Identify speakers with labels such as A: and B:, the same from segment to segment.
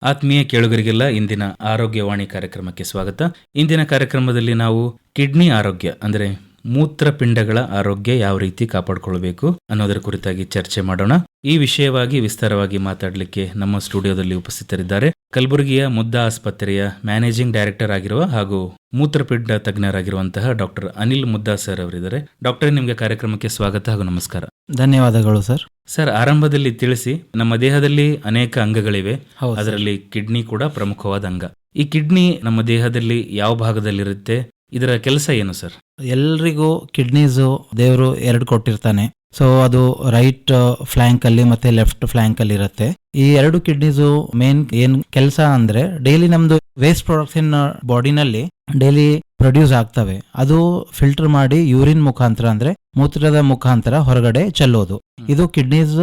A: ಆತ್ಮೀಯ ಕೇಳುಗರಿಗೆಲ್ಲ ಇಂದಿನ ಆರೋಗ್ಯವಾಣಿ ಕಾರ್ಯಕ್ರಮಕ್ಕೆ ಸ್ವಾಗತ. ಇಂದಿನ ಕಾರ್ಯಕ್ರಮದಲ್ಲಿ ನಾವು ಕಿಡ್ನಿ ಆರೋಗ್ಯ ಅಂದರೆ ಮೂತ್ರಪಿಂಡಗಳ ಆರೋಗ್ಯ ಯಾವ ರೀತಿ ಕಾಪಾಡಿಕೊಳ್ಳಬೇಕು ಅನ್ನೋದರ ಕುರಿತಾಗಿ ಚರ್ಚೆ ಮಾಡೋಣ. ಈ ವಿಷಯವಾಗಿ ವಿಸ್ತಾರವಾಗಿ ಮಾತಾಡಲಿಕ್ಕೆ ನಮ್ಮ ಸ್ಟುಡಿಯೋದಲ್ಲಿ ಉಪಸ್ಥಿತರಿದ್ದಾರೆ ಕಲಬುರಗಿಯ ಮುದ್ದಾ ಆಸ್ಪತ್ರೆಯ ಮ್ಯಾನೇಜಿಂಗ್ ಡೈರೆಕ್ಟರ್ ಆಗಿರುವ ಹಾಗೂ ಮೂತ್ರಪಿಂಡ ತಜ್ಞರಾಗಿರುವಂತಹ ಡಾಕ್ಟರ್ ಅನಿಲ್ ಮುದ್ದಾ ಸರ್ ಅವರಿದ್ದಾರೆ. ಡಾಕ್ಟರ್, ನಿಮಗೆ ಕಾರ್ಯಕ್ರಮಕ್ಕೆ ಸ್ವಾಗತ ಹಾಗೂ ನಮಸ್ಕಾರ.
B: ಧನ್ಯವಾದಗಳು ಸರ್.
A: ಸರ್, ಆರಂಭದಲ್ಲಿ ತಿಳಿಸಿ, ನಮ್ಮ ದೇಹದಲ್ಲಿ ಅನೇಕ ಅಂಗಗಳಿವೆ, ಅದರಲ್ಲಿ ಕಿಡ್ನಿ ಕೂಡ ಪ್ರಮುಖವಾದ ಅಂಗ. ಈ ಕಿಡ್ನಿ ನಮ್ಮ ದೇಹದಲ್ಲಿ ಯಾವ ಭಾಗದಲ್ಲಿರುತ್ತೆ, ಇದರ ಕೆಲಸ ಏನು ಸರ್?
B: ಎಲ್ರಿಗೂ ಕಿಡ್ನೀಸು ದೇವರು 2 ಕೊಟ್ಟಿರ್ತಾನೆ. ಸೊ ಅದು ರೈಟ್ ಫ್ಲ್ಯಾಂಕ್ ಅಲ್ಲಿ ಮತ್ತೆ ಲೆಫ್ಟ್ ಫ್ಲ್ಯಾಂಕ್ ಅಲ್ಲಿ ಇರುತ್ತೆ. ಈ 2 ಕಿಡ್ನೀಸು ಮೇನ್ ಏನ್ ಕೆಲಸ ಅಂದ್ರೆ ಡೈಲಿ ನಮ್ದು ವೇಸ್ಟ್ ಪ್ರಾಡಕ್ಟ್ಸ್ ಇನ್ ಬಾಡಿನಲ್ಲಿ ಡೈಲಿ ಪ್ರೊಡ್ಯೂಸ್ ಆಗ್ತವೆ. ಅದು ಫಿಲ್ಟರ್ ಮಾಡಿ ಯೂರಿನ್ ಮುಖಾಂತರ ಅಂದ್ರೆ ಮೂತ್ರದ ಮುಖಾಂತರ ಹೊರಗಡೆ ಚೆಲ್ಲೋದು. ಇದು ಕಿಡ್ನೀಸ್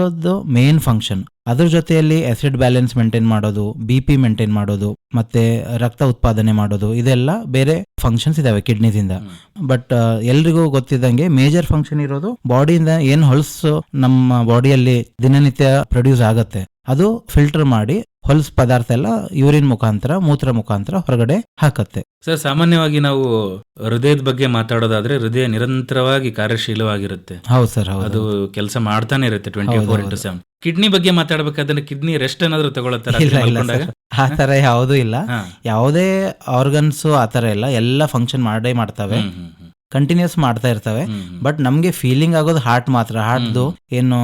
B: ಮೇನ್ ಫಂಕ್ಷನ್. ಅದ್ರ ಜೊತೆಯಲ್ಲಿ ಆಸಿಡ್ ಬ್ಯಾಲೆನ್ಸ್ ಮೇಂಟೈನ್ ಮಾಡೋದು, BP ಮೇಂಟೈನ್ ಮಾಡೋದು, ಮತ್ತೆ ರಕ್ತ ಉತ್ಪಾದನೆ ಮಾಡೋದು, ಇದೆಲ್ಲ ಬೇರೆ ಫಂಕ್ಷನ್ಸ್ ಇದಾವೆ ಕಿಡ್ನೀಸ್ ಇಂದ. ಬಟ್ ಎಲ್ರಿಗೂ ಗೊತ್ತಿದ್ದಂಗೆ ಮೇಜರ್ ಫಂಕ್ಷನ್ ಇರೋದು ಬಾಡಿಯಿಂದ ಏನ್ ಹೊಲಸು ನಮ್ಮ ಬಾಡಿಯಲ್ಲಿ ದಿನನಿತ್ಯ ಪ್ರೊಡ್ಯೂಸ್ ಆಗತ್ತೆ ಅದು ಫಿಲ್ಟರ್ ಮಾಡಿ ಹೊಲಸು ಪದಾರ್ಥ ಎಲ್ಲ ಯೂರಿನ್ ಮುಖಾಂತರ ಮೂತ್ರ ಮುಖಾಂತರ ಹೊರಗಡೆ ಹಾಕತ್ತೆ.
A: ಸರ್, ಸಾಮಾನ್ಯವಾಗಿ ನಾವು ಹೃದಯದ ಬಗ್ಗೆ ಮಾತಾಡೋದಾದ್ರೆ ಹೃದಯ ನಿರಂತರವಾಗಿ ಕಾರ್ಯಶೀಲವಾಗಿರುತ್ತೆ.
B: ಹೌದು ಸರ್,
A: ಅದು ಕೆಲಸ ಮಾಡ್ತಾನೆ ಇರುತ್ತೆ 24/7. ಕಿಡ್ನಿ ಬಗ್ಗೆ ಮಾತಾಡ್ಬೇಕಾದ್ರೆ ಕಿಡ್ನಿ ರೆಸ್ಟ್ ಏನಾದ್ರು ತಗೊಳತ್ತಾರ?
B: ಆ ತರ ಯಾವುದೂ ಇಲ್ಲ. ಯಾವುದೇ ಆರ್ಗನ್ಸ್ ಆ ತರ ಇಲ್ಲ, ಎಲ್ಲ ಫಂಕ್ಷನ್ ಮಾಡೇ ಮಾಡ್ತವೆ, ಕಂಟಿನ್ಯೂಸ್ ಮಾಡ್ತಾ ಇರ್ತವೆ. ಬಟ್ ನಮ್ಗೆ ಫೀಲಿಂಗ್ ಆಗೋದು ಹಾರ್ಟ್ ಮಾತ್ರ. ಹಾರ್ಟ್ದು ಏನು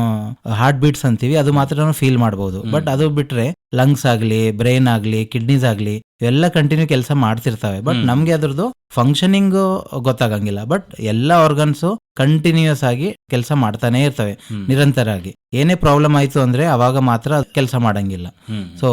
B: ಹಾರ್ಟ್ ಬೀಟ್ಸ್ ಅಂತೀವಿ ಅದು ಮಾತ್ರ ಫೀಲ್ ಮಾಡಬಹುದು. ಬಟ್ ಅದು ಬಿಟ್ರೆ ಲಂಗ್ಸ್ ಆಗ್ಲಿ, ಬ್ರೈನ್ ಆಗ್ಲಿ, ಕಿಡ್ನೀಸ್ ಆಗ್ಲಿ ಇವೆಲ್ಲ ಕಂಟಿನ್ಯೂ ಕೆಲಸ ಮಾಡ್ತಿರ್ತವೆ. ಬಟ್ ನಮ್ಗೆ ಅದ್ರದ್ದು ಫಂಕ್ಷನಿಂಗ್ ಗೊತ್ತಾಗಂಗಿಲ್ಲ. ಬಟ್ ಎಲ್ಲ ಆರ್ಗನ್ಸು ಕಂಟಿನ್ಯೂಸ್ ಆಗಿ ಕೆಲಸ ಮಾಡ್ತಾನೆ ಇರ್ತವೆ ನಿರಂತರವಾಗಿ. ಏನೇ ಪ್ರಾಬ್ಲಮ್ ಆಯ್ತು ಅಂದ್ರೆ ಅವಾಗ ಮಾತ್ರ ಕೆಲಸ ಮಾಡಂಗಿಲ್ಲ. ಸೊ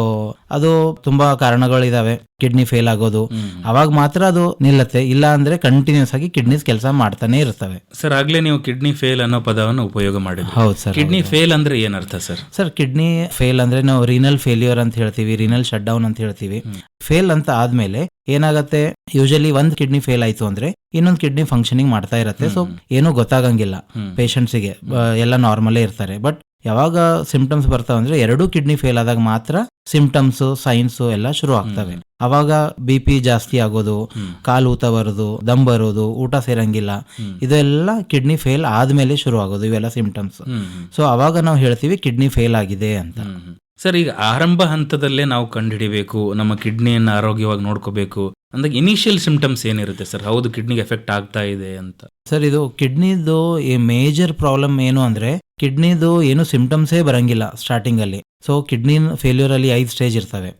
B: ಅದು ತುಂಬಾ ಕಾರಣಗಳಿದಾವೆ ಕಿಡ್ನಿ ಫೇಲ್ ಆಗೋದು. ಅವಾಗ ಮಾತ್ರ ಅದು ನಿಲ್ಲತ್ತೆ, ಇಲ್ಲ ಅಂದ್ರೆ ಕಂಟಿನ್ಯೂಸ್ ಆಗಿ ಕಿಡ್ನೀಸ್ ಕೆಲಸ ಮಾಡ್ತಾನೆ ಇರ್ತವೆ.
A: ಸರ್, ಆಗ್ಲೇ ನೀವು ಕಿಡ್ನಿ ಫೇಲ್ ಅನ್ನೋ ಪದವನ್ನು ಉಪಯೋಗ ಮಾಡಿದ್ರಿ.
B: ಹೌದು ಸರ್.
A: ಕಿಡ್ನಿ ಫೇಲ್ ಅಂದ್ರೆ ಏನರ್ಥ ಸರ್?
B: ಸರ್, ಕಿಡ್ನಿ ಫೇಲ್ ಅಂದ್ರೆ ನಾವು ರೀನಲ್ ಫೇಲ್ಯೂರ್ ಅಂತ ಹೇಳ್ತೀವಿ, ರೀನಲ್ ಶಟ್ ಡೌನ್ ಅಂತ ಹೇಳ್ತೀವಿ. ಫೇಲ್ ಅಂತ ಆದ್ಮೇಲೆ ಏನಾಗತ್ತೆ, ಯೂಶಲಿ ಒಂದ್ ಕಿಡ್ನಿ ಫೇಲ್ ಆಯ್ತು ಅಂದ್ರೆ ಇನ್ನೊಂದು ಕಿಡ್ನಿ ಫಂಕ್ಷನಿಂಗ್ ಮಾಡ್ತಾ ಇರತ್ತೆ. ಸೊ ಏನೂ ಗೊತ್ತಾಗಂಗಿಲ್ಲ ಪೇಷಂಟ್ಸಿಗೆ, ಎಲ್ಲ ನಾರ್ಮಲೇ ಇರ್ತಾರೆ. ಬಟ್ ಯಾವಾಗ ಸಿಂಪ್ಟಮ್ಸ್ ಬರ್ತಾವ ಅಂದ್ರೆ 2 ಕಿಡ್ನಿ ಫೇಲ್ ಆದಾಗ ಮಾತ್ರ ಸಿಂಪ್ಟಮ್ಸ್ ಸೈನ್ಸ್ ಎಲ್ಲ ಶುರು ಆಗ್ತವೆ. ಅವಾಗ BP ಜಾಸ್ತಿ ಆಗೋದು, ಕಾಲು ಊತ ಬರೋದು, ದಮ್ ಬರೋದು, ಊಟ ಸೇರಂಗಿಲ್ಲ, ಇದೆಲ್ಲ ಕಿಡ್ನಿ ಫೇಲ್ ಆದ್ಮೇಲೆ ಶುರು ಆಗೋದು ಇವೆಲ್ಲ ಸಿಂಪ್ಟಮ್ಸ್. ಸೊ ಅವಾಗ ನಾವು ಹೇಳ್ತೀವಿ ಕಿಡ್ನಿ ಫೇಲ್ ಆಗಿದೆ ಅಂತ.
A: ಸರ್, ಈಗ ಆರಂಭ ಹಂತದಲ್ಲೇ ನಾವು ಕಂಡುಹಿಡಿಬೇಕು, ನಮ್ಮ ಕಿಡ್ನಿಯನ್ನು ಆರೋಗ್ಯವಾಗಿ ನೋಡ್ಕೋಬೇಕು ಅಂದಾಗ ಇನಿಷಿಯಲ್ ಸಿಂಪ್ಟಮ್ಸ್ ಏನಿರುತ್ತೆ ಸರ್? ಹೌದು, ಕಿಡ್ನಿಗೆ ಎಫೆಕ್ಟ್ ಆಗ್ತಾ ಇದೆ ಅಂತ. ಸರ್,
B: ಇದು ಕಿಡ್ನಿದು ಈ ಮೇಜರ್ ಪ್ರಾಬ್ಲಮ್ ಏನು ಅಂದ್ರೆ ಕಿಡ್ನಿದು ಏನು ಸಿಂಪ್ಟಮ್ಸೇ ಬರಂಗಿಲ್ಲ ಸ್ಟಾರ್ಟಿಂಗ್ ಅಲ್ಲಿ. ಸೊ ಕಿಡ್ನಿ ಫೇಲ್ಯೂರ್ ಅಲ್ಲಿ 5 ಸ್ಟೇಜ್ ಇರ್ತವೆ.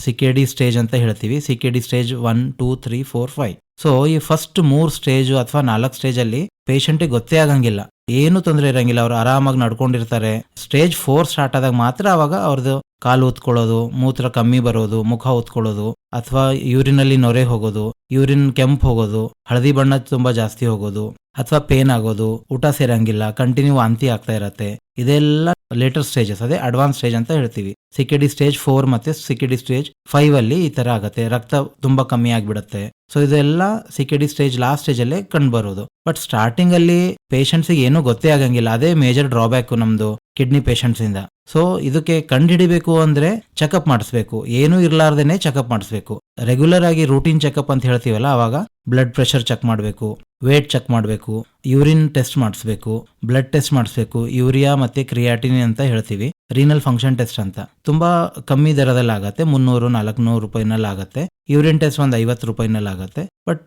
B: CKD ಸ್ಟೇಜ್ ಅಂತ ಹೇಳ್ತೀವಿ. CKD stage 1, 2, 3, 4, 5. ಸೊ ಈ ಫಸ್ಟ್ 3 ಸ್ಟೇಜ್ ಅಥವಾ 4 ಸ್ಟೇಜ್ ಅಲ್ಲಿ ಪೇಷಂಟಿಗೆ ಗೊತ್ತೇ ಆಗಂಗಿಲ್ಲ, ಏನು ತೊಂದರೆ ಇರಂಗಿಲ್ಲ, ಅವ್ರು ಆರಾಮಾಗಿ ನಡ್ಕೊಂಡಿರ್ತಾರೆ. ಸ್ಟೇಜ್ 4 ಸ್ಟಾರ್ಟ್ ಆದಾಗ ಮಾತ್ರ ಅವಾಗ ಅವ್ರದ್ದು ಕಾಲು ಉತ್ಕೊಳ್ಳೋದು, ಮೂತ್ರ ಕಮ್ಮಿ ಬರೋದು, ಮುಖ ಉತ್ಕೊಳ್ಳೋದು, ಅಥವಾ ಯೂರಿನ್ ಅಲ್ಲಿ ನೊರೆ ಹೋಗೋದು, ಯೂರಿನ್ ಕೆಂಪು ಹೋಗೋದು, ಹಳದಿ ಬಣ್ಣ ತುಂಬಾ ಜಾಸ್ತಿ ಹೋಗೋದು, ಅಥವಾ ಪೇನ್ ಆಗೋದು, ಊಟ ಸೇರಂಗಿಲ್ಲ, ಕಂಟಿನ್ಯೂ ವಾಂತಿ ಆಗ್ತಾ ಇರತ್ತೆ. ಇದೆಲ್ಲ ಲೇಟರ್ ಸ್ಟೇಜಸ್, ಅದೇ ಅಡ್ವಾನ್ಸ್ ಸ್ಟೇಜ್ ಅಂತ ಹೇಳ್ತೀವಿ. CKD ಸ್ಟೇಜ್ 4 ಮತ್ತೆ CKD ಸ್ಟೇಜ್ 5 ಅಲ್ಲಿ ಈ ತರ ಆಗತ್ತೆ, ರಕ್ತ ತುಂಬಾ ಕಮ್ಮಿ ಆಗ್ಬಿಡತ್ತೆ. ಸೊ ಇದೆಲ್ಲ CKD ಸ್ಟೇಜ್ ಲಾಸ್ಟ್ ಸ್ಟೇಜ್ ಅಲ್ಲೇ ಕಂಡು ಬರೋದು. ಬಟ್ ಸ್ಟಾರ್ಟಿಂಗ್ ಅಲ್ಲಿ ಪೇಷಂಟ್ಸಿಗೆ ಏನೂ ಗೊತ್ತೇ ಆಗಂಗಿಲ್ಲ. ಅದೇ ಮೇಜರ್ ಡ್ರಾಬ್ಯಾಕ್ ನಮ್ದು ಕಿಡ್ನಿ ಪೇಷಂಟ್ಸ್ ಇಂದ. ಸೊ ಇದಕ್ಕೆ ಕಂಡುಹಿಡಿಬೇಕು ಅಂದ್ರೆ ಚೆಕಪ್ ಮಾಡಿಸ್ಬೇಕು, ಏನೂ ಇರ್ಲಾರ್ದೇನೆ ಚೆಕಪ್ ಮಾಡಿಸ್ಬೇಕು. ರೆಗ್ಯುಲರ್ ಆಗಿ ರೂಟೀನ್ ಚೆಕಪ್ ಅಂತ ಹೇಳ್ತೀವಲ್ಲ, ಅವಾಗ ಬ್ಲಡ್ ಪ್ರೆಷರ್ ಚೆಕ್ ಮಾಡಬೇಕು, ವೇಟ್ ಚೆಕ್ ಮಾಡಬೇಕು, ಯೂರಿನ್ ಟೆಸ್ಟ್ ಮಾಡಿಸ್ಬೇಕು, ಬ್ಲಡ್ ಟೆಸ್ಟ್ ಮಾಡಿಸ್ಬೇಕು, ಯೂರಿಯಾ ಮತ್ತೆ ಕ್ರಿಯಾಟಿನ್ ಅಂತ ಹೇಳ್ತೀವಿ, ರೀನಲ್ ಫಂಕ್ಷನ್ ಟೆಸ್ಟ್ ಅಂತ. ತುಂಬಾ ಕಮ್ಮಿ ದರದಲ್ಲಿ ಆಗತ್ತೆ, 300-400 ರೂಪಾಯಿನಲ್ಲಿ ಆಗತ್ತೆ. ಯೂರಿನ್ ಟೆಸ್ಟ್ ಒಂದು 50 ರೂಪಾಯಿನಲ್ಲಿ ಆಗತ್ತೆ. ಬಟ್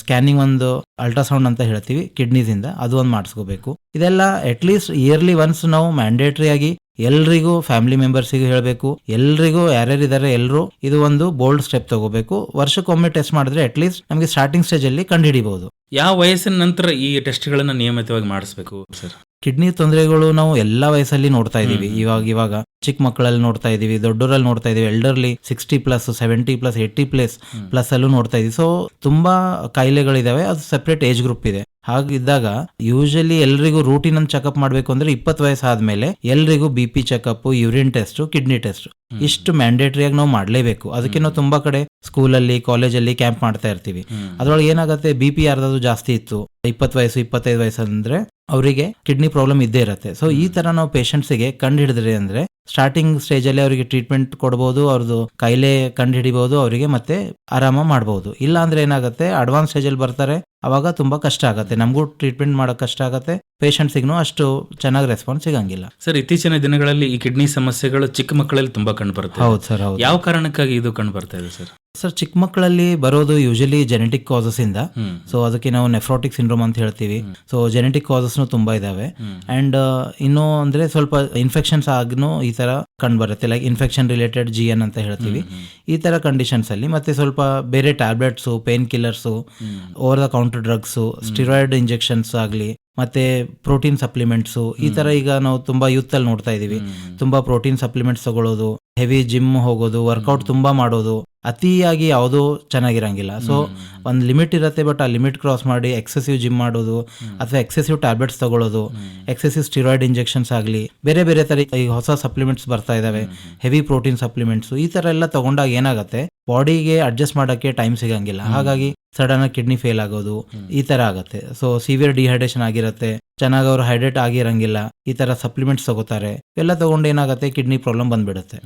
B: ಸ್ಕ್ಯಾನಿಂಗ್ ಒಂದು ಅಲ್ಟ್ರಾಸೌಂಡ್ ಅಂತ ಹೇಳ್ತೀವಿ ಕಿಡ್ನೀಸ್ ಇಂದ, ಅದು ಒಂದು ಮಾಡಿಸ್ಕೋಬೇಕು. ಇದೆಲ್ಲ ಅಟ್ಲೀಸ್ಟ್ ಇಯರ್ಲಿ ಒನ್ಸ್ ನಾವು ಮ್ಯಾಂಡೇಟರಿ ಆಗಿ ಎಲ್ರಿಗೂ, ಫ್ಯಾಮಿಲಿ ಮೆಂಬರ್ಸಿಗೂ ಹೇಳಬೇಕು, ಎಲ್ರಿಗೂ ಯಾರ್ಯಾರಿದ್ದಾರೆ ಎಲ್ಲರೂ ಇದು ಒಂದು ಬೋಲ್ಡ್ ಸ್ಟೆಪ್ ತಗೋಬೇಕು. ವರ್ಷಕ್ಕೊಮ್ಮೆ ಟೆಸ್ಟ್ ಮಾಡಿದ್ರೆ ಅಟ್ಲೀಸ್ಟ್ ನಮಗೆ ಸ್ಟಾರ್ಟಿಂಗ್ ಸ್ಟೇಜ್ ಅಲ್ಲಿ ಕಂಡುಹಿಡಿಬಹುದು.
A: ಯಾವ ವಯಸ್ಸಿನ ನಂತರ ಈ ಟೆಸ್ಟ್ ಗಳನ್ನ ನಿಯಮಿತವಾಗಿ ಮಾಡಿಸಬೇಕು ಸರ್?
B: ಕಿಡ್ನಿ ತೊಂದರೆಗಳು ನಾವು ಎಲ್ಲಾ ವಯಸ್ಸಲ್ಲಿ ನೋಡ್ತಾ ಇದೀವಿ. ಇವಾಗ ಚಿಕ್ಕ ಮಕ್ಕಳಲ್ಲಿ ನೋಡ್ತಾ ಇದೀವಿ, ದೊಡ್ಡೋರಲ್ಲಿ ನೋಡ್ತಾ ಇದೀವಿ, ಎಲ್ಡರ್ಲಿ 60+, 70+, 80++ ಅಲ್ಲೂ ನೋಡ್ತಾ ಇದೀವಿ. ಸೊ ತುಂಬಾ ಕಾಯಿಲೆಗಳಿದಾವೆ, ಅದು ಸೆಪರೇಟ್ ಏಜ್ ಗ್ರೂಪ್ ಇದೆ. ಹಾಗಿದ್ದಾಗ ಯೂಶಲಿ ಎಲ್ರಿಗೂ ರೂಟೀನ್ ಅಂತ ಚೆಕಪ್ ಮಾಡ್ಬೇಕು ಅಂದ್ರೆ 20 ವಯಸ್ಸಾದ್ಮೇಲೆ ಎಲ್ರಿಗೂ BP checkup, urine test, kidney test ಇಷ್ಟು ಮ್ಯಾಂಡೇಟರಿ ಆಗಿ ನಾವು ಮಾಡ್ಲೇಬೇಕು. ಅದಕ್ಕೆ ನಾವು ತುಂಬಾ ಕಡೆ ಸ್ಕೂಲಲ್ಲಿ, ಕಾಲೇಜಲ್ಲಿ ಕ್ಯಾಂಪ್ ಮಾಡ್ತಾ ಇರ್ತೀವಿ. ಅದ್ರೊಳಗೆ ಏನಾಗುತ್ತೆ, BP ಯಾರ್ದಾದ್ರು ಜಾಸ್ತಿ ಇತ್ತು, 20 ವಯಸ್ಸು 25 ವಯಸ್ಸು ಅಂದ್ರೆ ಅವರಿಗೆ ಕಿಡ್ನಿ ಪ್ರಾಬ್ಲಮ್ ಇದ್ದೇ ಇರುತ್ತೆ. ಸೊ ಈ ತರ ನಾವು ಪೇಷಂಟ್ಸಿಗೆ ಕಂಡು ಹಿಡಿದ್ರಿ ಅಂದ್ರೆ ಸ್ಟಾರ್ಟಿಂಗ್ ಸ್ಟೇಜಲ್ಲಿ ಅವರಿಗೆ ಟ್ರೀಟ್ಮೆಂಟ್ ಕೊಡ್ಬೋದು, ಅವ್ರದ್ದು ಕಾಯಿಲೆ ಕಂಡು ಹಿಡಿಬಹುದು, ಅವರಿಗೆ ಮತ್ತೆ ಆರಾಮ ಮಾಡ್ಬೋದು. ಇಲ್ಲ ಅಂದ್ರೆ ಏನಾಗುತ್ತೆ, ಅಡ್ವಾನ್ಸ್ ಸ್ಟೇಜಲ್ಲಿ ಬರ್ತಾರೆ, ಅವಾಗ ತುಂಬಾ ಕಷ್ಟ ಆಗುತ್ತೆ, ನಮಗೂ ಟ್ರೀಟ್ಮೆಂಟ್ ಮಾಡೋಕೆ ಕಷ್ಟ ಆಗುತ್ತೆ, ಪೇಷಂಟ್ಸಿಗೂ ಅಷ್ಟು ಚೆನ್ನಾಗಿ ರೆಸ್ಪಾನ್ಸ್ ಸಿಗಂಗಿಲ್ಲ.
A: ಸರ್, ಇತ್ತೀಚಿನ ದಿನಗಳಲ್ಲಿ ಈ ಕಿಡ್ನಿ ಸಮಸ್ಯೆಗಳು ಚಿಕ್ಕ ಮಕ್ಕಳಲ್ಲಿ ತುಂಬಾ ಕಂಡು ಬರುತ್ತೆ.
B: ಹೌದು ಸರ್, ಹೌದು.
A: ಯಾವ ಕಾರಣಕ್ಕಾಗಿ ಇದು ಕಂಡು ಬರ್ತಾ ಇದೆ ಸರ್?
B: ಸರ್, ಚಿಕ್ಕ ಮಕ್ಕಳಲ್ಲಿ ಬರೋದು ಯೂಶಲಿ ಜೆನೆಟಿಕ್ ಕಾಸಸ್ ಇಂದ. ಸೊ ಅದಕ್ಕೆ ನಾವು ನೆಫ್ರೋಟಿಕ್ ಸಿಂಡ್ರೋಮ್ ಅಂತ ಹೇಳ್ತೀವಿ. ಸೊ ಜೆನೆಟಿಕ್ ಕಾಸಸ್ನು ತುಂಬಾ ಇದಾವೆ. ಅಂಡ್ ಇನ್ನು ಅಂದ್ರೆ ಸ್ವಲ್ಪ ಇನ್ಫೆಕ್ಷನ್ಸ್ ಆಗ್ನು ಈ ತರ ಕಂಡು ಬರುತ್ತೆ, ಲೈಕ್ ಇನ್ಫೆಕ್ಷನ್ ರಿಲೇಟೆಡ್ GN ಅಂತ ಹೇಳ್ತೀವಿ. ಈ ತರ ಕಂಡೀಷನ್ಸ್ ಅಲ್ಲಿ ಮತ್ತೆ ಸ್ವಲ್ಪ ಬೇರೆ tablets, pain killers, over the counter drugs, steroid injections ಆಗಲಿ, ಮತ್ತೆ ಪ್ರೋಟೀನ್ ಸಪ್ಲಿಮೆಂಟ್ಸು, ಈ ತರ ಈಗ ನಾವು ತುಂಬಾ ಯೂತ್ ಅಲ್ಲಿ ನೋಡ್ತಾ ಇದೀವಿ. ತುಂಬಾ ಪ್ರೋಟೀನ್ ಸಪ್ಲಿಮೆಂಟ್ಸ್ ತಗೊಳ್ಳೋದು, ಹೆವಿ ಜಿಮ್ ಹೋಗೋದು, ವರ್ಕೌಟ್ ತುಂಬಾ ಮಾಡೋದು, ಅತಿಯಾಗಿ ಯಾವುದೂ ಚೆನ್ನಾಗಿರಂಗಿಲ್ಲ. ಸೊ ಒಂದು ಲಿಮಿಟ್ ಇರುತ್ತೆ, ಬಟ್ ಆ ಲಿಮಿಟ್ ಕ್ರಾಸ್ ಮಾಡಿ ಎಕ್ಸೆಸಿವ್ ಜಿಮ್ ಮಾಡೋದು ಅಥವಾ ಎಕ್ಸೆಸಿವ್ ಟ್ಯಾಬ್ಲೆಟ್ಸ್ ತಗೊಳ್ಳೋದು, ಎಕ್ಸೆಸಿವ್ ಸ್ಟಿರಾಯ್ಡ್ ಇಂಜೆಕ್ಷನ್ಸ್ ಆಗಲಿ, ಬೇರೆ ಬೇರೆ ತರ ಈಗ ಹೊಸ ಸಪ್ಲಿಮೆಂಟ್ಸ್ ಬರ್ತಾ ಇದಾವೆ, ಹೆವಿ ಪ್ರೋಟೀನ್ ಸಪ್ಲಿಮೆಂಟ್ಸ್, ಈ ತರ ಎಲ್ಲ ತಗೊಂಡಾಗ ಏನಾಗುತ್ತೆ, ಬಾಡಿಗೆ ಅಡ್ಜಸ್ಟ್ ಮಾಡೋಕ್ಕೆ ಟೈಮ್ ಸಿಗಂಗಿಲ್ಲ. ಹಾಗಾಗಿ ಸಡನ್ ಆಗಿ ಕಿಡ್ನಿ ಫೇಲ್ ಆಗೋದು ಈ ತರ ಆಗುತ್ತೆ. ಸೊ ಸಿವಿಯರ್ ಡಿಹೈಡ್ರೇಷನ್ ಆಗಿರುತ್ತೆ, ಚೆನ್ನಾಗಿ ಅವರು ಹೈಡ್ರೇಟ್ ಆಗಿರಂಗಿಲ್ಲ, ಈ ತರ ಸಪ್ಲಿಮೆಂಟ್ಸ್ ತಗೋತಾರೆ, ಎಲ್ಲ ತಗೊಂಡು ಏನಾಗುತ್ತೆ, ಕಿಡ್ನಿ ಪ್ರಾಬ್ಲಮ್ ಬಂದ್ಬಿಡುತ್ತೆ.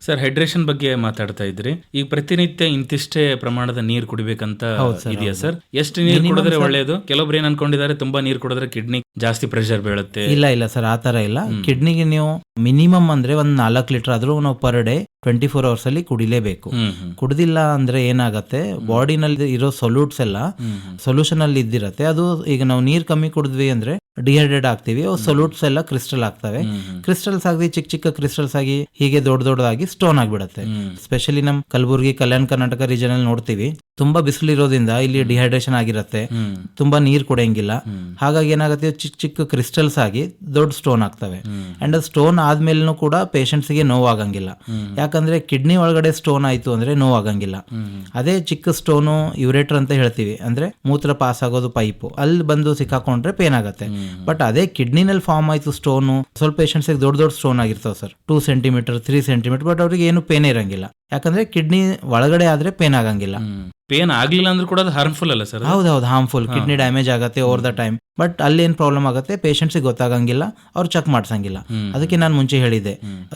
A: ಸರ್, ಹೈಡ್ರೇಷನ್ ಬಗ್ಗೆ ಮಾತಾಡ್ತಾ ಇದ್ರಿ. ಈಗ ಪ್ರತಿನಿತ್ಯ ಇಂತಿಷ್ಟೇ ಪ್ರಮಾಣದ ನೀರು ಕುಡಿಬೇಕಂತ ಇದೆಯಾ ಸರ್? ಎಷ್ಟು ನೀರು ಕುಡಿದ್ರೆ ಒಳ್ಳೇದು? ಕೆಲವೊಬ್ರು ಏನ್ ಅನ್ಕೊಂಡಿದ್ದಾರೆ, ತುಂಬಾ ನೀರು ಕುಡಿದ್ರೆ ಕಿಡ್ನಿ ಜಾಸ್ತಿ ಪ್ರೆಷರ್ ಬೀಳುತ್ತೆ.
B: ಇಲ್ಲ ಸರ್, ಆ ತರ ಇಲ್ಲ. ಕಿಡ್ನಿಗೆ ನೀವು ಮಿನಿಮಮ್ ಅಂದ್ರೆ ಒಂದ್ 4 ಲೀಟರ್ ಆದ್ರೂ ನಾವು ಪರ್ ಡೇ 24 ಅವರ್ಸ್ ಅಲ್ಲಿ ಕುಡಿಲೇಬೇಕು. ಕುಡಿದಿಲ್ಲ ಅಂದ್ರೆ ಏನಾಗತ್ತೆ, ಬಾಡಿನಲ್ಲಿ ಇರೋ ಸೊಲ್ಯೂಟ್ಸ್ ಎಲ್ಲ ಸೊಲ್ಯೂಷನ್ ಅಲ್ಲಿ ಇದ್ದಿರತ್ತೆ, ಅದು ಈಗ ನಾವು ನೀರ್ ಕಮ್ಮಿ ಕುಡಿದ್ವಿ ಅಂದ್ರೆ ಡಿಹೈಡ್ರೇಟ್ ಆಗ್ತೀವಿ, ಸೊಲ್ಯೂಟ್ಸ್ ಎಲ್ಲ ಕ್ರಿಸ್ಟಲ್ ಆಗ್ತವೆ. ಕ್ರಿಸ್ಟಲ್ಸ್ ಆಗಿ ಚಿಕ್ಕ ಚಿಕ್ಕ ಕ್ರಿಸ್ಟಲ್ಸ್ ಆಗಿ ಹೀಗೆ ದೊಡ್ಡದಾಗಿ ಸ್ಟೋನ್ ಆಗಿಬಿಡುತ್ತೆ. ಸ್ಪೆಷಲಿ ನಮ್ ಕಲಬುರ್ಗಿ, ಕಲ್ಯಾಣ ಕರ್ನಾಟಕ ರೀಜನ್ ಅಲ್ಲಿ ನೋಡ್ತೀವಿ, ತುಂಬಾ ಬಿಸಿಲಿರೋದ್ರಿಂದ ಇಲ್ಲಿ ಡಿಹೈಡ್ರೇಷನ್ ಆಗಿರತ್ತೆ, ತುಂಬಾ ನೀರ್ ಕುಡಿಯಂಗಿಲ್ಲ. ಹಾಗಾಗಿ ಏನಾಗುತ್ತೆ, ಚಿಕ್ಕ ಚಿಕ್ಕ ಕ್ರಿಸ್ಟಲ್ಸ್ ಆಗಿ ದೊಡ್ಡ ಸ್ಟೋನ್ ಆಗ್ತವೆ. ಅಂಡ್ ಸ್ಟೋನ್ ಆದ್ಮೇಲೂ ಕೂಡ ಪೇಷಂಟ್ಸ್ ಗೆ ನೋವಾಗಂಗಿಲ್ಲ, ಯಾಕಂದ್ರೆ ಕಿಡ್ನಿ ಒಳಗಡೆ ಸ್ಟೋನ್ ಆಯ್ತು ಅಂದ್ರೆ ನೋವಾಗಂಗಿಲ್ಲ. ಅದೇ ಚಿಕ್ಕ ಸ್ಟೋನು ಯುರೇಟರ್ ಅಂತ ಹೇಳ್ತೀವಿ, ಅಂದ್ರೆ ಮೂತ್ರ ಪಾಸ್ ಆಗೋದು ಪೈಪು, ಅಲ್ಲಿ ಬಂದು ಸಿಕ್ಕಾಕೊಂಡ್ರೆ ಪೇನ್ ಆಗುತ್ತೆ. ಬಟ್ ಅದೇ ಕಿಡ್ನಿನಲ್ಲಿ ಫಾರ್ಮ್ ಆಯ್ತು ಸ್ಟೋನು, ಸ್ವಲ್ಪ ಪೇಷಂಟ್ಸ್ ದೊಡ್ಡ ಸ್ಟೋನ್ ಆಗಿರ್ತಾವ ಸರ್, 2 ಸೆಂಟಿಮೀಟರ್ 3 ಸೆಂಟಿಮೀಟರ್, ಬಟ್ ಅವ್ರಿಗೆ ಏನು ಪೇನ್ ಇರಂಗಿಲ್ಲ, ಯಾಕಂದ್ರೆ ಕಿಡ್ನಿ ಒಳಗಡೆ ಆದ್ರೆ ಪೇನ್ ಆಗಂಗಿಲ್ಲ.
A: ಪೇನ್ ಆಗ್ಲಿಲ್ಲ ಅಂದ್ರೂ ಕೂಡ ಅದು ಹಾರ್ಮ್ಫುಲ್ ಅಲ್ಲ ಸರ್?
B: ಹೌದೌದು, ಹಾರ್ಮ್ಫುಲ್. ಕಿಡ್ನಿ ಡ್ಯಾಮೇಜ್ ಆಗುತ್ತೆ ಓವರ್ ದ ಟೈಮ್. ಬಟ್ ಅಲ್ಲಿ ಏನ್ ಪ್ರಾಬ್ಲಮ್ ಆಗುತ್ತೆ, ಪೇಷಂಟ್ಸ್ ಗೊತ್ತಾಗಂಗಿಲ್ಲ, ಅವ್ರು ಚೆಕ್ ಮಾಡ್ಸಂಗಿಲ್ಲ. ಅದಕ್ಕೆ ನಾನು ಮುಂಚೆ ಹೇಳಿದೆ,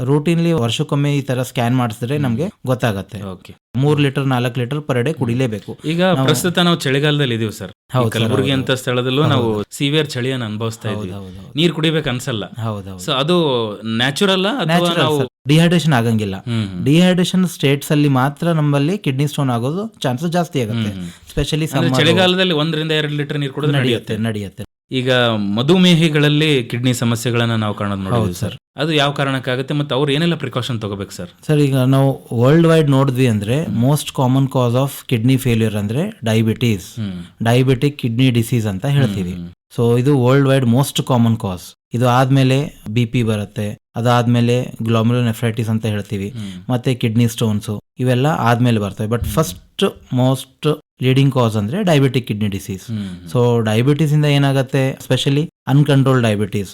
B: ರೂಟೀನ್ಲಿ ವರ್ಷಕ್ಕೊಮ್ಮೆ ಈ ತರ ಸ್ಕ್ಯಾನ್ ಮಾಡಿಸಿದ್ರೆ ನಮ್ಗೆ ಗೊತ್ತಾಗತ್ತೆ. 3 ಲೀಟರ್ 4 ಲೀಟರ್ ಪರ್ ಡೇ ಕುಡಿಲೇಬೇಕು.
A: ಈಗ ಪ್ರಸ್ತುತ ನಾವು ಚಳಿಗಾಲದಲ್ಲಿ ಇದೀವಿ ಸರ್, ಕಲಬುರಗಿ ಅಂತ ಸ್ಥಳದಲ್ಲೂ ನಾವು ಸಿವಿಯರ್ ಚಳಿಯನ್ನು ಅನುಭವಿಸ್ತಾ ಇದ್ದೀವಿ. ನೀರ್ ಕುಡಿಬೇಕು ಅನ್ಸಲ್ಲ. ಸೊ ಅದು ನ್ಯಾಚುರಲ್
B: ಡಿಹೈಡ್ರೇಷನ್ ಆಗಂಗಿಲ್ಲ. ಡಿಹೈಡ್ರೇಷನ್ ಸ್ಟೇಟ್ಸ್ ಅಲ್ಲಿ ಮಾತ್ರ ನಮ್ಮಲ್ಲಿ ಕಿಡ್ನಿ ಸ್ಟೋನ್ ಆಗೋದು ಚಾನ್ಸಸ್ ಜಾಸ್ತಿ ಆಗುತ್ತೆ. ಸ್ಪೆಷಲಿ
A: ಚಳಿಗಾಲದಲ್ಲಿ 1 ರಿಂದ 2 ಲೀಟರ್ ನೀರು ಕುಡಿದ್ರೆ
B: ನಡೆಯುತ್ತೆ.
A: ಈಗ ಮಧುಮೇಹಿಗಳಲ್ಲಿ ಕಿಡ್ನಿ ಸಮಸ್ಯೆಗಳನ್ನ ನಾವು ಕಾಣೋದು ನೋಡಿದ್ವಿ ಸರ್, ಅದು ಯಾವ ಕಾರಣಕ್ಕಾಗುತ್ತೆ ಮತ್ತೆ ಅವ್ರು ಏನೆಲ್ಲ ಪ್ರಿಕಾಷನ್ ತಗೋಬೇಕು ಸರ್?
B: ಸರ್, ಈಗ ನಾವು ವರ್ಲ್ಡ್ ವೈಡ್ ನೋಡಿದ್ವಿ ಅಂದ್ರೆ most common cos of kidney failure ಅಂದ್ರೆ ಡಯಾಬಿಟಿಕ್ ಕಿಡ್ನಿ ಡಿಸೀಸ್ ಅಂತ ಹೇಳ್ತೀವಿ. ಸೊ ಇದು ವರ್ಲ್ಡ್ ವೈಡ್ ಮೋಸ್ಟ್ ಕಾಮನ್ ಕಾಸ್. ಇದು ಆದ್ಮೇಲೆ BP ಬರುತ್ತೆ, ಅದಾದ್ಮೇಲೆ ಗ್ಲೋಮೆರುಲೋನೆಫ್ರೈಟಿಸ್ ಅಂತ ಹೇಳ್ತೀವಿ, ಮತ್ತೆ ಕಿಡ್ನಿ ಸ್ಟೋನ್ಸ್, ಇವೆಲ್ಲ ಆದ್ಮೇಲೆ ಬರ್ತವೆ. But first most leading cause ಅಂದ್ರೆ diabetic kidney disease. So diabetes ಇಂದ ಏನಾಗುತ್ತೆ, ಸ್ಪೆಷಲಿ ಅನ್ಕಂಟ್ರೋಲ್ ಡಯಾಬಿಟೀಸ್,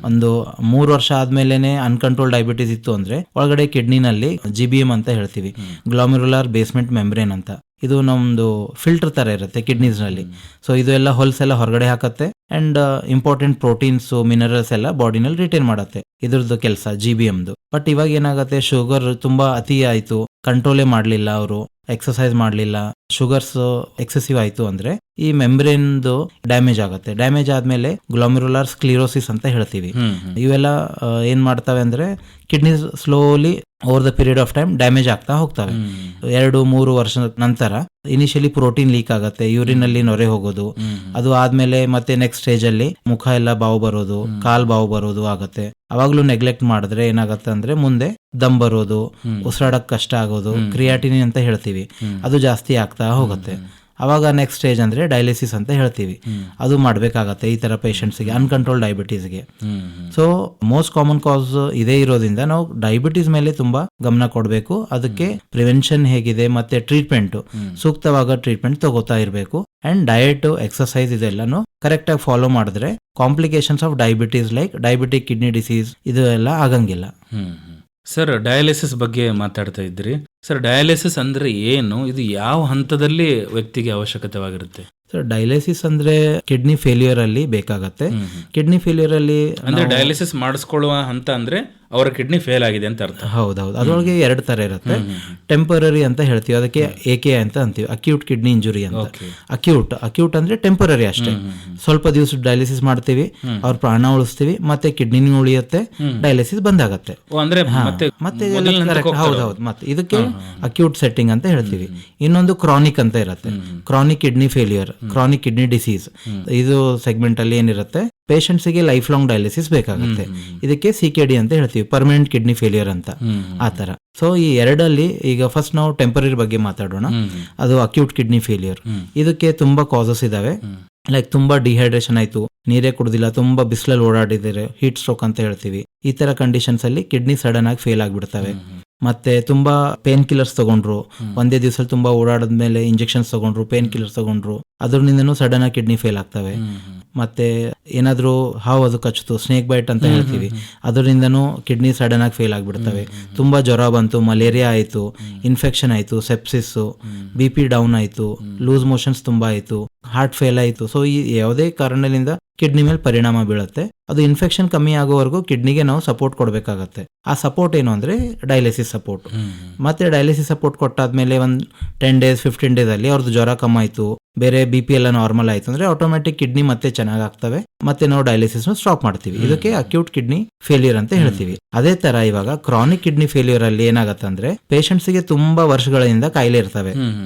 B: ಒಂದು 3 ವರ್ಷ ಆದ್ಮೇಲೆನೆ ಅನ್ಕಂಟ್ರೋಲ್ ಡಯಾಬಿಟೀಸ್ ಇತ್ತು ಅಂದ್ರೆ ಒಳಗಡೆ ಕಿಡ್ನಿನಲ್ಲಿ GBM ಅಂತ ಹೇಳ್ತೀವಿ, ಗ್ಲೋಮೆರುಲರ್ ಬೇಸ್ಮೆಂಟ್ ಮೆಂಬ್ರೇನ್ ಅಂತ, ಇದು ನಮ್ದು ಫಿಲ್ಟರ್ ತರ ಇರುತ್ತೆ ಕಿಡ್ನೀಸ್ ನಲ್ಲಿ. ಸೊ ಇದು ಎಲ್ಲ ಹೊಲ್ಸ್ ಎಲ್ಲ ಹೊರಗಡೆ ಹಾಕತ್ತೆ ಅಂಡ್ ಇಂಪಾರ್ಟೆಂಟ್ ಪ್ರೋಟೀನ್ಸ್ ಮಿನರಲ್ಸ್ ಎಲ್ಲ ಬಾಡಿನಲ್ಲಿ ರಿಟೈನ್ ಮಾಡತ್ತೆ, ಇದ್ರದ್ದು ಕೆಲಸ GBMದು. ಬಟ್ ಇವಾಗ ಏನಾಗುತ್ತೆ, ಶುಗರ್ ತುಂಬಾ ಅತಿ ಆಯ್ತು, ಕಂಟ್ರೋಲೇ ಮಾಡ್ಲಿಲ್ಲ ಅವರು, ಎಕ್ಸರ್ಸೈಸ್ ಮಾಡ್ಲಿಲ್ಲ, ಶುಗರ್ಸ್ ಎಕ್ಸೆಸಿವ್ ಆಯ್ತು ಅಂದ್ರೆ ಈ ಮೆಂಬ್ರೇನ್ದು ಡ್ಯಾಮೇಜ್ ಆಗುತ್ತೆ. ಡ್ಯಾಮೇಜ್ ಆದ್ಮೇಲೆ ಗ್ಲೋಮೆರುಲರ್ ಸ್ಕ್ಲಿರೋಸಿಸ್ ಅಂತ ಹೇಳ್ತೀವಿ. ಇವೆಲ್ಲ ಏನ್ ಮಾಡ್ತವೆ ಅಂದ್ರೆ kidney slowly over the period of time damage ಆಗ್ತಾ ಹೋಗ್ತವೆ. 2-3 ವರ್ಷ ನಂತರ ಇನಿಷಿಯಲಿ ಪ್ರೋಟೀನ್ ಲೀಕ್ ಆಗುತ್ತೆ, ಯೂರಿನ್ ಅಲ್ಲಿ ನೊರೆ ಹೋಗೋದು, ಅದು ಆದ್ಮೇಲೆ ಮತ್ತೆ ನೆಕ್ಸ್ಟ್ ಸ್ಟೇಜ್ ಅಲ್ಲಿ ಮುಖ ಎಲ್ಲ ಬಾವು ಬರೋದು, ಕಾಲ್ ಬಾವು ಬರೋದು ಆಗುತ್ತೆ. ಅವಾಗ್ಲೂ ನೆಗ್ಲೆಕ್ಟ್ ಮಾಡಿದ್ರೆ ಏನಾಗತ್ತೆ ಅಂದ್ರೆ ಮುಂದೆ ದಮ್ ಬರೋದು, ಉಸಿರಾಡಕ್ ಕಷ್ಟ ಆಗೋದು, ಕ್ರಿಯಾಟಿನಿನ್ ಅಂತ ಹೇಳ್ತೀವಿ, ಅದು ಜಾಸ್ತಿ ಆಗ್ತಾ ಹೋಗುತ್ತೆ. ಅವಾಗ ನೆಕ್ಸ್ಟ್ ಸ್ಟೇಜ್ ಅಂದ್ರೆ ಡಯಾಲಿಸಿಸ್ ಅಂತ ಹೇಳ್ತೀವಿ, ಅದು ಮಾಡ್ಬೇಕಾಗತ್ತೆ ಈ ತರ ಪೇಷಂಟ್ಸ್ಗೆ, ಅನ್ಕಂಟ್ರೋಲ್ ಡಯಾಬಿಟೀಸ್ಗೆ. ಸೊ ಮೋಸ್ಟ್ ಕಾಮನ್ ಕಾಸ್ ಇದೇ ಇರೋದ್ರಿಂದ ನಾವು ಡಯಾಬಿಟೀಸ್ ಮೇಲೆ ತುಂಬಾ ಗಮನ ಕೊಡಬೇಕು. ಅದಕ್ಕೆ ಪ್ರಿವೆನ್ಷನ್ ಹೇಗಿದೆ ಮತ್ತೆ ಟ್ರೀಟ್ಮೆಂಟ್, ಸೂಕ್ತವಾಗ ಟ್ರೀಟ್ಮೆಂಟ್ ತಗೋತಾ ಇರಬೇಕು. ಅಂಡ್ ಡಯಟ್, ಎಕ್ಸರ್ಸೈಸ್ ಇದೆಲ್ಲಾನು ಕರೆಕ್ಟ್ ಆಗಿ ಫಾಲೋ ಮಾಡಿದ್ರೆ complications of diabetes like diabetic kidney disease ಇದು ಎಲ್ಲ ಆಗಂಗಿಲ್ಲ.
A: ಸರ್, ಡಯಾಲಿಸಿಸ್ ಬಗ್ಗೆ ಮಾತಾಡ್ತಾ ಇದ್ರಿ ಸರ್, ಡಯಾಲಿಸಿಸ್ ಅಂದ್ರೆ ಏನು, ಇದು ಯಾವ ಹಂತದಲ್ಲಿ ವ್ಯಕ್ತಿಗೆ ಅವಶ್ಯಕತೆವಾಗಿರುತ್ತೆ?
B: ಸರ್, ಡಯಾಲಿಸಿಸ್ ಅಂದ್ರೆ ಕಿಡ್ನಿ ಫೇಲ್ಯೂರ್ ಅಲ್ಲಿ ಬೇಕಾಗತ್ತೆ. ಕಿಡ್ನಿ ಫೇಲ್ಯೂರ್ ಅಲ್ಲಿ
A: ಅಂದ್ರೆ ಡಯಾಲಿಸಿಸ್ ಮಾಡಿಸ್ಕೊಳ್ಳುವ ಹಂತ ಅಂದ್ರೆ ಅವರ ಕಿಡ್ನಿ ಫೇಲ್ ಆಗಿದೆ ಅಂತ ಅರ್ಥ.
B: ಹೌದೌದು. ಅದರೊಳಗೆ 2 ತರ ಇರುತ್ತೆ. ಟೆಂಪರರಿ ಅಂತ ಹೇಳ್ತೀವಿ, ಅದಕ್ಕೆ AKI ಅಂತ ಅಂತೀವಿ, ಅಕ್ಯೂಟ್ ಕಿಡ್ನಿ ಇಂಜುರಿ ಅಂತ. ಅಕ್ಯೂಟ್ ಅಂದ್ರೆ ಟೆಂಪರರಿ ಅಷ್ಟೇ, ಸ್ವಲ್ಪ ದಿವಸ ಡಯಾಲಿಸಿಸ್ ಮಾಡ್ತೀವಿ, ಅವ್ರ ಪ್ರಾಣ ಉಳಿಸ್ತೀವಿ, ಮತ್ತೆ ಕಿಡ್ನಿ ಉಳಿಯುತ್ತೆ, ಡಯಾಲಿಸಿಸ್ ಬಂದಾಗತ್ತೆ,
A: ಅಂದ್ರೆ
B: ಮತ್ತೆ ಹೌದೌದು. ಮತ್ತೆ ಇದಕ್ಕೆ ಅಕ್ಯೂಟ್ ಸೆಟ್ಟಿಂಗ್ ಅಂತ ಹೇಳ್ತೀವಿ. ಇನ್ನೊಂದು ಕ್ರಾನಿಕ್ ಅಂತ ಇರುತ್ತೆ, chronic kidney failure, chronic kidney disease. ಇದು ಸೆಗ್ಮೆಂಟ್ ಅಲ್ಲಿ ಏನಿರುತ್ತೆ, ಪೇಷಂಟ್ಸ್ಗೆ ಲೈಫ್ ಲಾಂಗ್ ಡಯಾಲಿಸಿಸ್ ಬೇಕಾಗುತ್ತೆ. ಇದಕ್ಕೆ CKD ಅಂತ ಹೇಳ್ತೀವಿ, ಪರ್ಮನೆಂಟ್ ಕಿಡ್ನಿ ಫೇಲ್ಯೂರ್ ಅಂತ, ಆ ತರ. ಸೊ ಈ ಎರಡಲ್ಲಿ ಈಗ ಫಸ್ಟ್ ನಾವು ಟೆಂಪರರಿ ಬಗ್ಗೆ ಮಾತಾಡೋಣ. ಅದು ಅಕ್ಯೂಟ್ ಕಿಡ್ನಿ ಫೇಲ್ಯೂರ್. ಇದಕ್ಕೆ ತುಂಬಾ ಕಾಸಸ್ ಇದಾವೆ. ಲೈಕ್ ತುಂಬಾ ಡಿಹೈಡ್ರೇಷನ್ ಆಯ್ತು, ನೀರೇ ಕುಡ್ದಿಲ್ಲ, ತುಂಬಾ ಬಿಸಿಲಲ್ಲಿ ಓಡಾಡಿದರೆ, ಹೀಟ್ ಸ್ಟ್ರೋಕ್ ಅಂತ ಹೇಳ್ತೀವಿ. ಈ ತರ ಕಂಡೀಷನ್ಸ್ ಅಲ್ಲಿ ಕಿಡ್ನಿ ಸಡನ್ ಆಗಿ ಫೇಲ್ ಆಗ್ಬಿಡ್ತವೆ. ಮತ್ತೆ ತುಂಬಾ ಪೇನ್ ಕಿಲ್ಲರ್ಸ್ ತಗೊಂಡ್ರು, ಒಂದೇ ದಿವಸದಲ್ಲಿ ತುಂಬಾ ಓಡಾಡದ್ಮೇಲೆ ಇಂಜೆಕ್ಷನ್ಸ್ ತಗೊಂಡ್ರು, ಪೇನ್ ಕಿಲ್ಲರ್ಸ್ ತಗೊಂಡ್ರು, ಅದರಿಂದನೂ ಸಡನ್ ಆಗಿ ಕಿಡ್ನಿ ಫೇಲ್ ಆಗ್ತವೆ. ಮತ್ತೆ ಏನಾದ್ರೂ ಹಾವು ಅದು ಕಚ್ಚಿತು, ಸ್ನೇಕ್ ಬೈಟ್ ಅಂತ ಹೇಳ್ತೀವಿ, ಅದರಿಂದನೂ ಕಿಡ್ನಿ ಸಡನ್ ಆಗಿ ಫೇಲ್ ಆಗ್ಬಿಡ್ತವೆ. ತುಂಬಾ ಜ್ವರ ಬಂತು, ಮಲೇರಿಯಾ ಆಯ್ತು, ಇನ್ಫೆಕ್ಷನ್ ಆಯ್ತು, ಸೆಪ್ಸಿಸ್, BP ಡೌನ್ ಆಯ್ತು, ಲೂಸ್ ಮೋಷನ್ಸ್ ತುಂಬಾ ಆಯ್ತು, ಹಾರ್ಟ್ ಫೇಲ್ ಆಯ್ತು. ಸೊ ಈ ಯಾವುದೇ ಕಾರಣದಿಂದ ಕಿಡ್ನಿ ಮೇಲೆ ಪರಿಣಾಮ ಬೀಳುತ್ತೆ. ಅದು ಇನ್ಫೆಕ್ಷನ್ ಕಮ್ಮಿ ಆಗೋವರೆಗೂ ಕಿಡ್ನಿಗೆ ನಾವು ಸಪೋರ್ಟ್ ಕೊಡಬೇಕಾಗತ್ತೆ. ಆ ಸಪೋರ್ಟ್ ಏನು ಅಂದ್ರೆ ಡಯಾಲಿಸಿಸ್ ಸಪೋರ್ಟ್. ಮತ್ತೆ ಡಯಾಲಿಸಿಸ್ ಸಪೋರ್ಟ್ ಕೊಟ್ಟಾದ್ಮೇಲೆ ಒಂದು 10 days 15 days ಅಲ್ಲಿ ಅವ್ರದ್ದು ಜ್ವರ ಕಮ್ಮಿ ಆಯ್ತು, ಬೇರೆ BP ಎಲ್ಲ ನಾರ್ಮಲ್ ಆಯ್ತು ಅಂದ್ರೆ ಆಟೋಮೆಟಿಕ್ ಕಿಡ್ನಿ ಮತ್ತೆ ಚೆನ್ನಾಗಿ ಆಗ್ತವೆ, ಮತ್ತೆ ನಾವು ಡಯಾಲಿಸಿಸ್ ಸ್ಟಾಪ್ ಮಾಡ್ತೀವಿ. ಇದಕ್ಕೆ ಅಕ್ಯೂಟ್ ಕಿಡ್ನಿ ಫೇಲ್ಯೂರ್ ಅಂತ ಹೇಳ್ತೀವಿ. ಅದೇ ತರ ಇವಾಗ ಕ್ರಾನಿಕ್ ಕಿಡ್ನಿ ಫೇಲ್ಯೂರ್ ಅಲ್ಲಿ ಏನಾಗತ್ತೆ ಅಂದ್ರೆ ಪೇಷಂಟ್ಸ್ ಗೆ ತುಂಬಾ ವರ್ಷಗಳಿಂದ ಕಾಯಿಲೆ ಇರ್ತವೆ.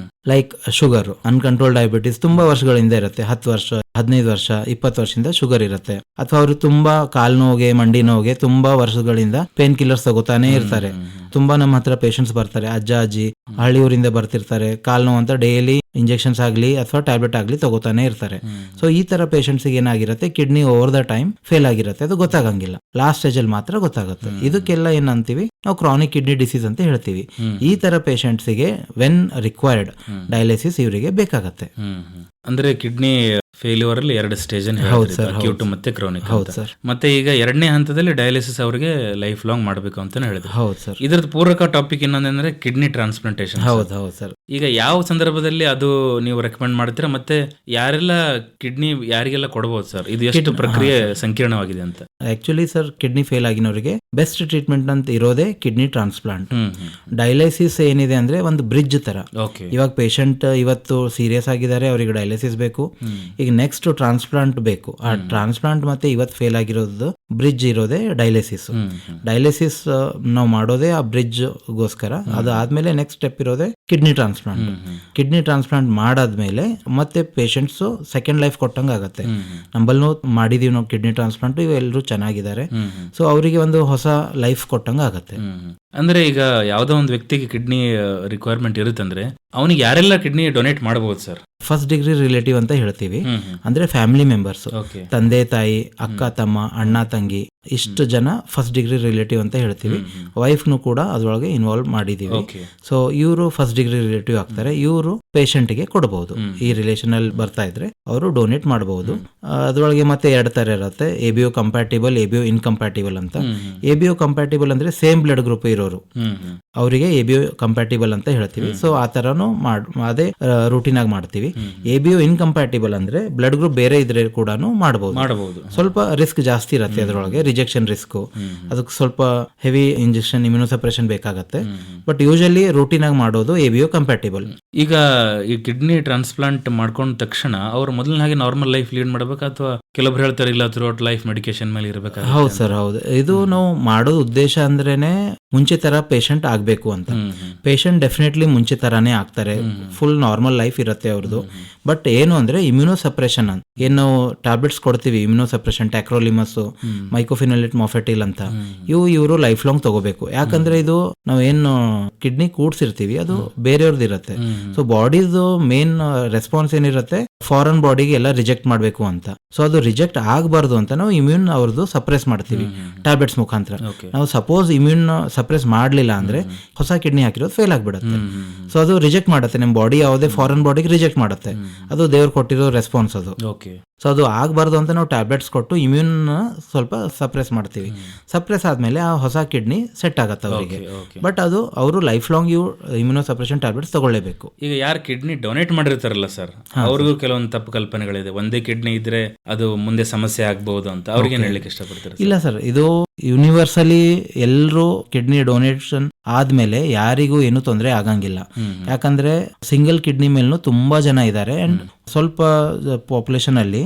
B: ಲೈಕ್ ಶುಗರ್, ಅನ್ಕಂಟ್ರೋಲ್ ಡಯಾಬಿಟಿಸ್ ತುಂಬಾ ವರ್ಷಗಳಿಂದ ಇರುತ್ತೆ, 10 ವರ್ಷ 15 ವರ್ಷ 20 ವರ್ಷದಿಂದ ಶುಗರ್ ಇರುತ್ತೆ. ಅಥವಾ ಅವರು ತುಂಬಾ ಕಾಲ್ ನೋವಿಗೆ, ಮಂಡಿ ನೋವಿಗೆ ತುಂಬಾ ವರ್ಷಗಳಿಂದ ಪೇನ್ ಕಿಲ್ಲರ್ಸ್ ತಗೋತಾನೆ ಇರ್ತಾರೆ. ತುಂಬಾ ನಮ್ಮ ಹತ್ರ ಪೇಷಂಟ್ಸ್ ಬರ್ತಾರೆ, ಅಜ್ಜ ಅಜ್ಜಿ ಹಳ್ಳಿಯೂರಿಂದ ಬರ್ತಿರ್ತಾರೆ, ಕಾಲ್ ನೋವು ಅಂತ ಡೈಲಿ ಇಂಜೆಕ್ಷನ್ಸ್ ಆಗ್ಲಿ ಅಥವಾ ಟ್ಯಾಬ್ಲೆಟ್ ಆಗ್ಲಿ ತಗೋತಾನೆ ಇರ್ತಾರೆ. ಸೊ ಈ ತರ ಪೇಷಂಟ್ಸ್ ಏನಾಗಿರುತ್ತೆ, kidney over the time fail ಆಗಿರುತ್ತೆ, ಅದು ಗೊತ್ತಾಗಂಗಿಲ್ಲ, ಲಾಸ್ಟ್ ಸ್ಟೇಜ್ ಅಲ್ಲಿ ಮಾತ್ರ ಗೊತ್ತಾಗುತ್ತೆ. ಇದಕ್ಕೆಲ್ಲ ಏನ್ ಅಂತೀವಿ ನಾವು, ಕ್ರಾನಿಕ್ ಕಿಡ್ನಿ ಡಿಸೀಸ್ ಅಂತ ಹೇಳ್ತೀವಿ. ಈ ತರ ಪೇಷಂಟ್ಸ್ ಗೆ ವೆನ್ ರಿಕ್ವೈರ್ಡ್ ಡಯಾಲಿಸಿಸ್ ಇವರಿಗೆ ಬೇಕಾಗತ್ತೆ.
A: ಅಂದ್ರೆ ಕಿಡ್ನಿ ಫೇಲ್ಯೂರ್ ಅಲ್ಲಿ 2 ಸ್ಟೇಜ್ ಅಕ್ಯೂಟ್ ಮತ್ತೆ ಕ್ರಾನಿಕ್. ಮತ್ತೆ ಈಗ 2ನೇ ಹಂತದಲ್ಲಿ ಡಯಾಲಿಸಿಸ್ ಅವರಿಗೆ ಲೈಫ್ ಲಾಂಗ್ ಮಾಡಬೇಕು ಅಂತ ಹೇಳಿದ್ರು.
B: ಹೌದು ಸರ್.
A: ಇದ್ರದ್ದು ಪೂರಕ ಟಾಪಿಕ್ ಇನ್ನೊಂದಂದ್ರೆ ಕಿಡ್ನಿ ಟ್ರಾನ್ಸ್ಪ್ಲಾಂಟೇಶನ್.
B: ಹೌದು ಸರ್.
A: ಈಗ ಯಾವ ಸಂದರ್ಭದಲ್ಲಿ ಅದು ನೀವು ರೆಕಮೆಂಡ್ ಮಾಡ್ತೀರಾ, ಮತ್ತೆ ಯಾರೆಲ್ಲ ಕಿಡ್ನಿ ಯಾರಿಗೆಲ್ಲ ಕೊಡಬಹುದು ಸರ್? ಇದು ಎಷ್ಟು ಪ್ರಕ್ರಿಯೆ ಸಂಕೀರ್ಣವಾಗಿದೆ ಅಂತ.
B: ಆಕ್ಚುಲಿ ಸರ್, ಕಿಡ್ನಿ ಫೇಲ್ ಆಗಿನವರಿಗೆ ಬೆಸ್ಟ್ ಟ್ರೀಟ್ಮೆಂಟ್ ಅಂತ ಇರೋದೇ ಕಿಡ್ನಿ ಟ್ರಾನ್ಸ್ಪ್ಲಾಂಟ್. ಡಯಾಲಿಸಿಸ್ ಏನಿದೆ ಅಂದ್ರೆ ಒಂದು ಬ್ರಿಡ್ಜ್ ತರ. ಇವಾಗ ಪೇಷಂಟ್ ಇವತ್ತು ಸೀರಿಯಸ್ ಆಗಿದ್ದಾರೆ, ಅವರಿಗೆ ಡಯಾಲಿಸಿಸ್ ಬೇಕು, ಈಗ ನೆಕ್ಸ್ಟ್ ಟ್ರಾನ್ಸ್ಪ್ಲಾಂಟ್ ಬೇಕು. ಆ ಟ್ರಾನ್ಸ್ಪ್ಲಾಂಟ್ ಮತ್ತೆ ಇವತ್ತು ಫೇಲ್ ಆಗಿರೋದು ಬ್ರಿಡ್ಜ್ ಇರೋದೇ ಡಯಾಲಿಸಿಸ್. ಡಯಾಲಿಸಿಸ್ ನಾವು ಮಾಡೋದೇ ಆ ಬ್ರಿಡ್ಜ್ ಗೋಸ್ಕರ. ಅದು ಆದ್ಮೇಲೆ ನೆಕ್ಸ್ಟ್ ಸ್ಟೆಪ್ ಇರೋದೇ ಕಿಡ್ನಿ ಟ್ರಾನ್ಸ್ಪ್ಲಾಂಟ್. ಕಿಡ್ನಿ ಟ್ರಾನ್ಸ್ಪ್ಲಾಂಟ್ ಮಾಡಾದ್ಮೇಲೆ ಮತ್ತೆ ಪೇಷಂಟ್ಸ್ ಸೆಕೆಂಡ್ ಲೈಫ್ ಕೊಟ್ಟಂಗ ಆಗತ್ತೆ. ನಂಬಲ್ನೂ ಮಾಡಿದೀವಿ ನಾವು ಕಿಡ್ನಿ ಟ್ರಾನ್ಸ್ಪ್ಲಾಂಟ್, ಇವೆಲ್ಲರೂ ಚೆನ್ನಾಗಿದ್ದಾರೆ. ಸೊ ಅವರಿಗೆ ಒಂದು ಹೊಸ ಲೈಫ್ ಕೊಟ್ಟಂಗ ಆಗತ್ತೆ.
A: ಅಂದ್ರೆ ಈಗ ಯಾವ್ದೋ ಒಂದು ವ್ಯಕ್ತಿಗೆ ಕಿಡ್ನಿ ರಿಕ್ವೈರ್ಮೆಂಟ್ ಇರುತ್ತಂದ್ರೆ ಅವನಿಗೆ ಯಾರೆಲ್ಲ ಕಿಡ್ನಿ ಡೊನೇಟ್ ಮಾಡಬಹುದು ಸರ್?
B: ಫಸ್ಟ್ ಡಿಗ್ರಿ ರಿಲೇಟಿವ್ ಅಂತ ಹೇಳ್ತೀವಿ, ಅಂದ್ರೆ ಫ್ಯಾಮಿಲಿ ಮೆಂಬರ್ಸ್, ತಂದೆ ತಾಯಿ, ಅಕ್ಕ ತಮ್ಮ, ಅಣ್ಣ ತಂಗಿ, ಇಷ್ಟು ಜನ ಫಸ್ಟ್ ಡಿಗ್ರಿ ರಿಲೇಟಿವ್ ಅಂತ ಹೇಳ್ತೀವಿ. ವೈಫ್ನು ಕೂಡ ಅದ್ರೊಳಗೆ ಇನ್ವಾಲ್ವ್ ಮಾಡಿದೀವಿ. ಸೊ ಇವರು ಫಸ್ಟ್ ಡಿಗ್ರಿ ರಿಲೇಟಿವ್ ಆಗ್ತಾರೆ. ಇವರು ಪೇಷಂಟ್ ಗೆ ಕೊಡಬಹುದು, ಈ ರಿಲೇಷನ್ ಅಲ್ಲಿ ಬರ್ತಾ ಇದ್ರೆ ಅವರು ಡೊನೇಟ್ ಮಾಡಬಹುದು. ಅದ್ರೊಳಗೆ ಮತ್ತೆ 2 ತರ ಇರುತ್ತೆ, ABO ಕಂಪ್ಯಾಟಿಬಲ್, ABO ಇನ್ಕಂಪ್ಯಾಟಿಬಲ್ ಅಂತ. ABO ಕಂಪ್ಯಾಟಿಬಲ್ ಅಂದ್ರೆ ಸೇಮ್ ಬ್ಲಡ್ ಗ್ರೂಪ್ ಇರೋರು, ಅವರಿಗೆ ABO ಕಂಪ್ಯಾಟಿಬಲ್ ಅಂತ ಹೇಳ್ತೀವಿ. ಸೊ ಆ ತರನು ಅದೇ ರೂಟೀನ್ ಆಗಿ ಮಾಡ್ತೀವಿ. ABO ಇನ್ಕಂಪ್ಯಾಟಿಬಲ್ ಅಂದ್ರೆ ಬ್ಲಡ್ ಗ್ರೂಪ್ ಬೇರೆ ಇದ್ರೆ ಕೂಡ ಮಾಡಬಹುದು. ಸ್ವಲ್ಪ ರಿಸ್ಕ್ ಜಾಸ್ತಿ ಇರುತ್ತೆ ಅದರೊಳಗೆ, ರಿಜೆಕ್ಷನ್ ರಿಸ್ಕ್, ಅದಕ್ಕೆ ಸ್ವಲ್ಪ ಹೆವಿ ಇಂಜೆಕ್ಷನ್, ಇಮ್ಯುನೋಸಪ್ರೆಷನ್ ಬೇಕಾಗತ್ತೆ. ಬಟ್ ಯೂಶಲಿ ರೂಟೀನ್ ಆಗಿ ಮಾಡೋದು ABO ಕಂಪ್ಯಾಟಿಬಲ್.
A: ಈಗ ಈ ಕಿಡ್ನಿ ಟ್ರಾನ್ಸ್ಪ್ಲಾಂಟ್ ಮಾಡ್ಕೊಂಡ ತಕ್ಷಣ ಅವ್ರು ಮೊದಲಿನ ಹಾಗೆ ನಾರ್ಮಲ್ ಲೈಫ್ ಲೀಡ್ ಮಾಡ್ಬೇಕಾ, ಅಥವಾ ಕೆಲವೊಬ್ರು ಹೇಳ್ತಾರೆ ಇಲ್ಲ ಥ್ರೂಔಟ್ ಲೈಫ್ ಮೆಡಿಕೇಶನ್ ಮೇಲೆ ಇರಬೇಕಾ?
B: ಹೌದು ಸರ್, ಹೌದು. ಇದು ನಾವು ಮಾಡೋದು ಉದ್ದೇಶ ಅಂದ್ರೇನೆ ಮುಂಚೆ ತರ ಪೇಷಂಟ್ ಆಗ್ಬೇಕು ಅಂತ. ಪೇಷಂಟ್ ಡೆಫಿನೆಟ್ಲಿ ಮುಂಚೆ ತರಾನೇ ಆಗ್ತಾರೆ, ಫುಲ್ ನಾರ್ಮಲ್ ಲೈಫ್ ಇರುತ್ತೆ ಅವ್ರದ್ದು. ಬಟ್ ಏನು ಅಂದ್ರೆ ಇಮ್ಯುನೋಸಪ್ರೆಷನ್ ಅಂತ ಏನು ಟ್ಯಾಬ್ಲೆಟ್ಸ್ ಕೊಡ್ತೀವಿ, ಇಮ್ಯುನೋಸಪ್ರೆಷನ್, ಟ್ಯಾಕ್ರೋಲಿಮಸ್, ಮೈಕೋಫಿನೋಲೇಟ್, ಮೊಫೆಟಿಲ್ ಅಂತ, ಇವರು ಲೈಫ್ ಲಾಂಗ್ ತಗೋಬೇಕು. ಯಾಕಂದ್ರೆ ಇದು ನಾವು ಏನು ಕಿಡ್ನಿ ಕೂಡ್ಸಿರ್ತೀವಿ ಅದು ಬೇರೆಯವ್ರದ್ದು ಇರುತ್ತೆ. ಸೊ ಬಾಡಿದು ಮೇನ್ ರೆಸ್ಪಾನ್ಸ್ ಏನಿರುತ್ತೆ, ಫಾರಿನ್ ಬಾಡಿಗೆ ಎಲ್ಲ ರಿಜೆಕ್ಟ್ ಮಾಡಬೇಕು ಅಂತ. ಸೊ ಅದು ರಿಜೆಕ್ಟ್ ಆಗಬಾರ್ದು ಅಂತ ನಾವು ಇಮ್ಯೂನ್ ಅವ್ರದ್ದು ಸಪ್ರೆಸ್ ಮಾಡ್ತೀವಿ ಟ್ಯಾಬ್ಲೆಟ್ಸ್ ಮುಖಾಂತರ. ನಾವು ಸಪೋಸ್ ಇಮ್ಯೂನ್ ಸಪ್ರೆಸ್ ಮಾಡ್ಲಿಲ್ಲ ಅಂದ್ರೆ ಹೊಸ ಕಿಡ್ನಿ ಹಾಕಿರೋದು ಫೇಲ್ ಆಗ್ಬಿಡುತ್ತೆ. ಸೊ ಅದು ರಿಜೆಕ್ಟ್ ಮಾಡುತ್ತೆ, ನಮ್ಮ ಬಾಡಿ ಯಾವುದೇ ಫಾರಿನ್ ಬಾಡಿಗೆ ರಿಜೆಕ್ಟ್ ಮಾಡುತ್ತೆ. ಅದು ದೇವ್ರು ಕೊಟ್ಟಿರೋ ರೆಸ್ಪಾನ್ಸ್ ಅದು. ಸೊ ಅದು ಆಗಬಾರ್ದು ಅಂತ ನಾವು ಟ್ಯಾಬ್ಲೆಟ್ಸ್ ಕೊಟ್ಟು ಇಮ್ಯೂನ್ ಸ್ವಲ್ಪ ಸಪ್ರೆಸ್ ಮಾಡ್ತೀವಿ. ಸಪ್ರೆಸ್ ಆದ್ಮೇಲೆ ಆ ಹೊಸ ಕಿಡ್ನಿ ಸೆಟ್ ಆಗತ್ತೆ ಅವರಿಗೆ. ಬಟ್ ಅದು ಅವರು lifelong immunosuppression tablets ತಗೊಳ್ಳೇಬೇಕು.
A: ಈಗ ಯಾರು ಕಿಡ್ನಿ ಡೊನೇಟ್ ಮಾಡಿರ್ತಾರಲ್ಲ ಸರ್, ಅವ್ರಿಗೂ ಕೆಲವೊಂದು ತಪ್ಪು ಕಲ್ಪನೆಗಳಿದೆ. ಒಂದೇ ಕಿಡ್ನಿ ಇದ್ರೆ ಅದು ಮುಂದೆ ಸಮಸ್ಯೆ ಆಗಬಹುದು ಅಂತ, ಅವ್ರಿಗೆ ಹೇಳಲಿಕ್ಕೆ ಇಷ್ಟಪಡ್ತಾರೆ?
B: ಇಲ್ಲ ಸರ್, ಇದು ಯೂನಿವರ್ಸಲಿ ಎಲ್ಲರೂ ಕಿಡ್ನಿ ಡೊನೇಷನ್ ಆದ್ಮೇಲೆ ಯಾರಿಗೂ ಏನು ತೊಂದರೆ ಆಗಂಗಿಲ್ಲ. ಯಾಕಂದ್ರೆ ಸಿಂಗಲ್ ಕಿಡ್ನಿ ಮೇಲೂ ತುಂಬಾ ಜನ ಇದ್ದಾರೆ ಅಂಡ್ ಸ್ವಲ್ಪ ಪಾಪ್ಯುಲೇಷನ್ ಅಲ್ಲಿ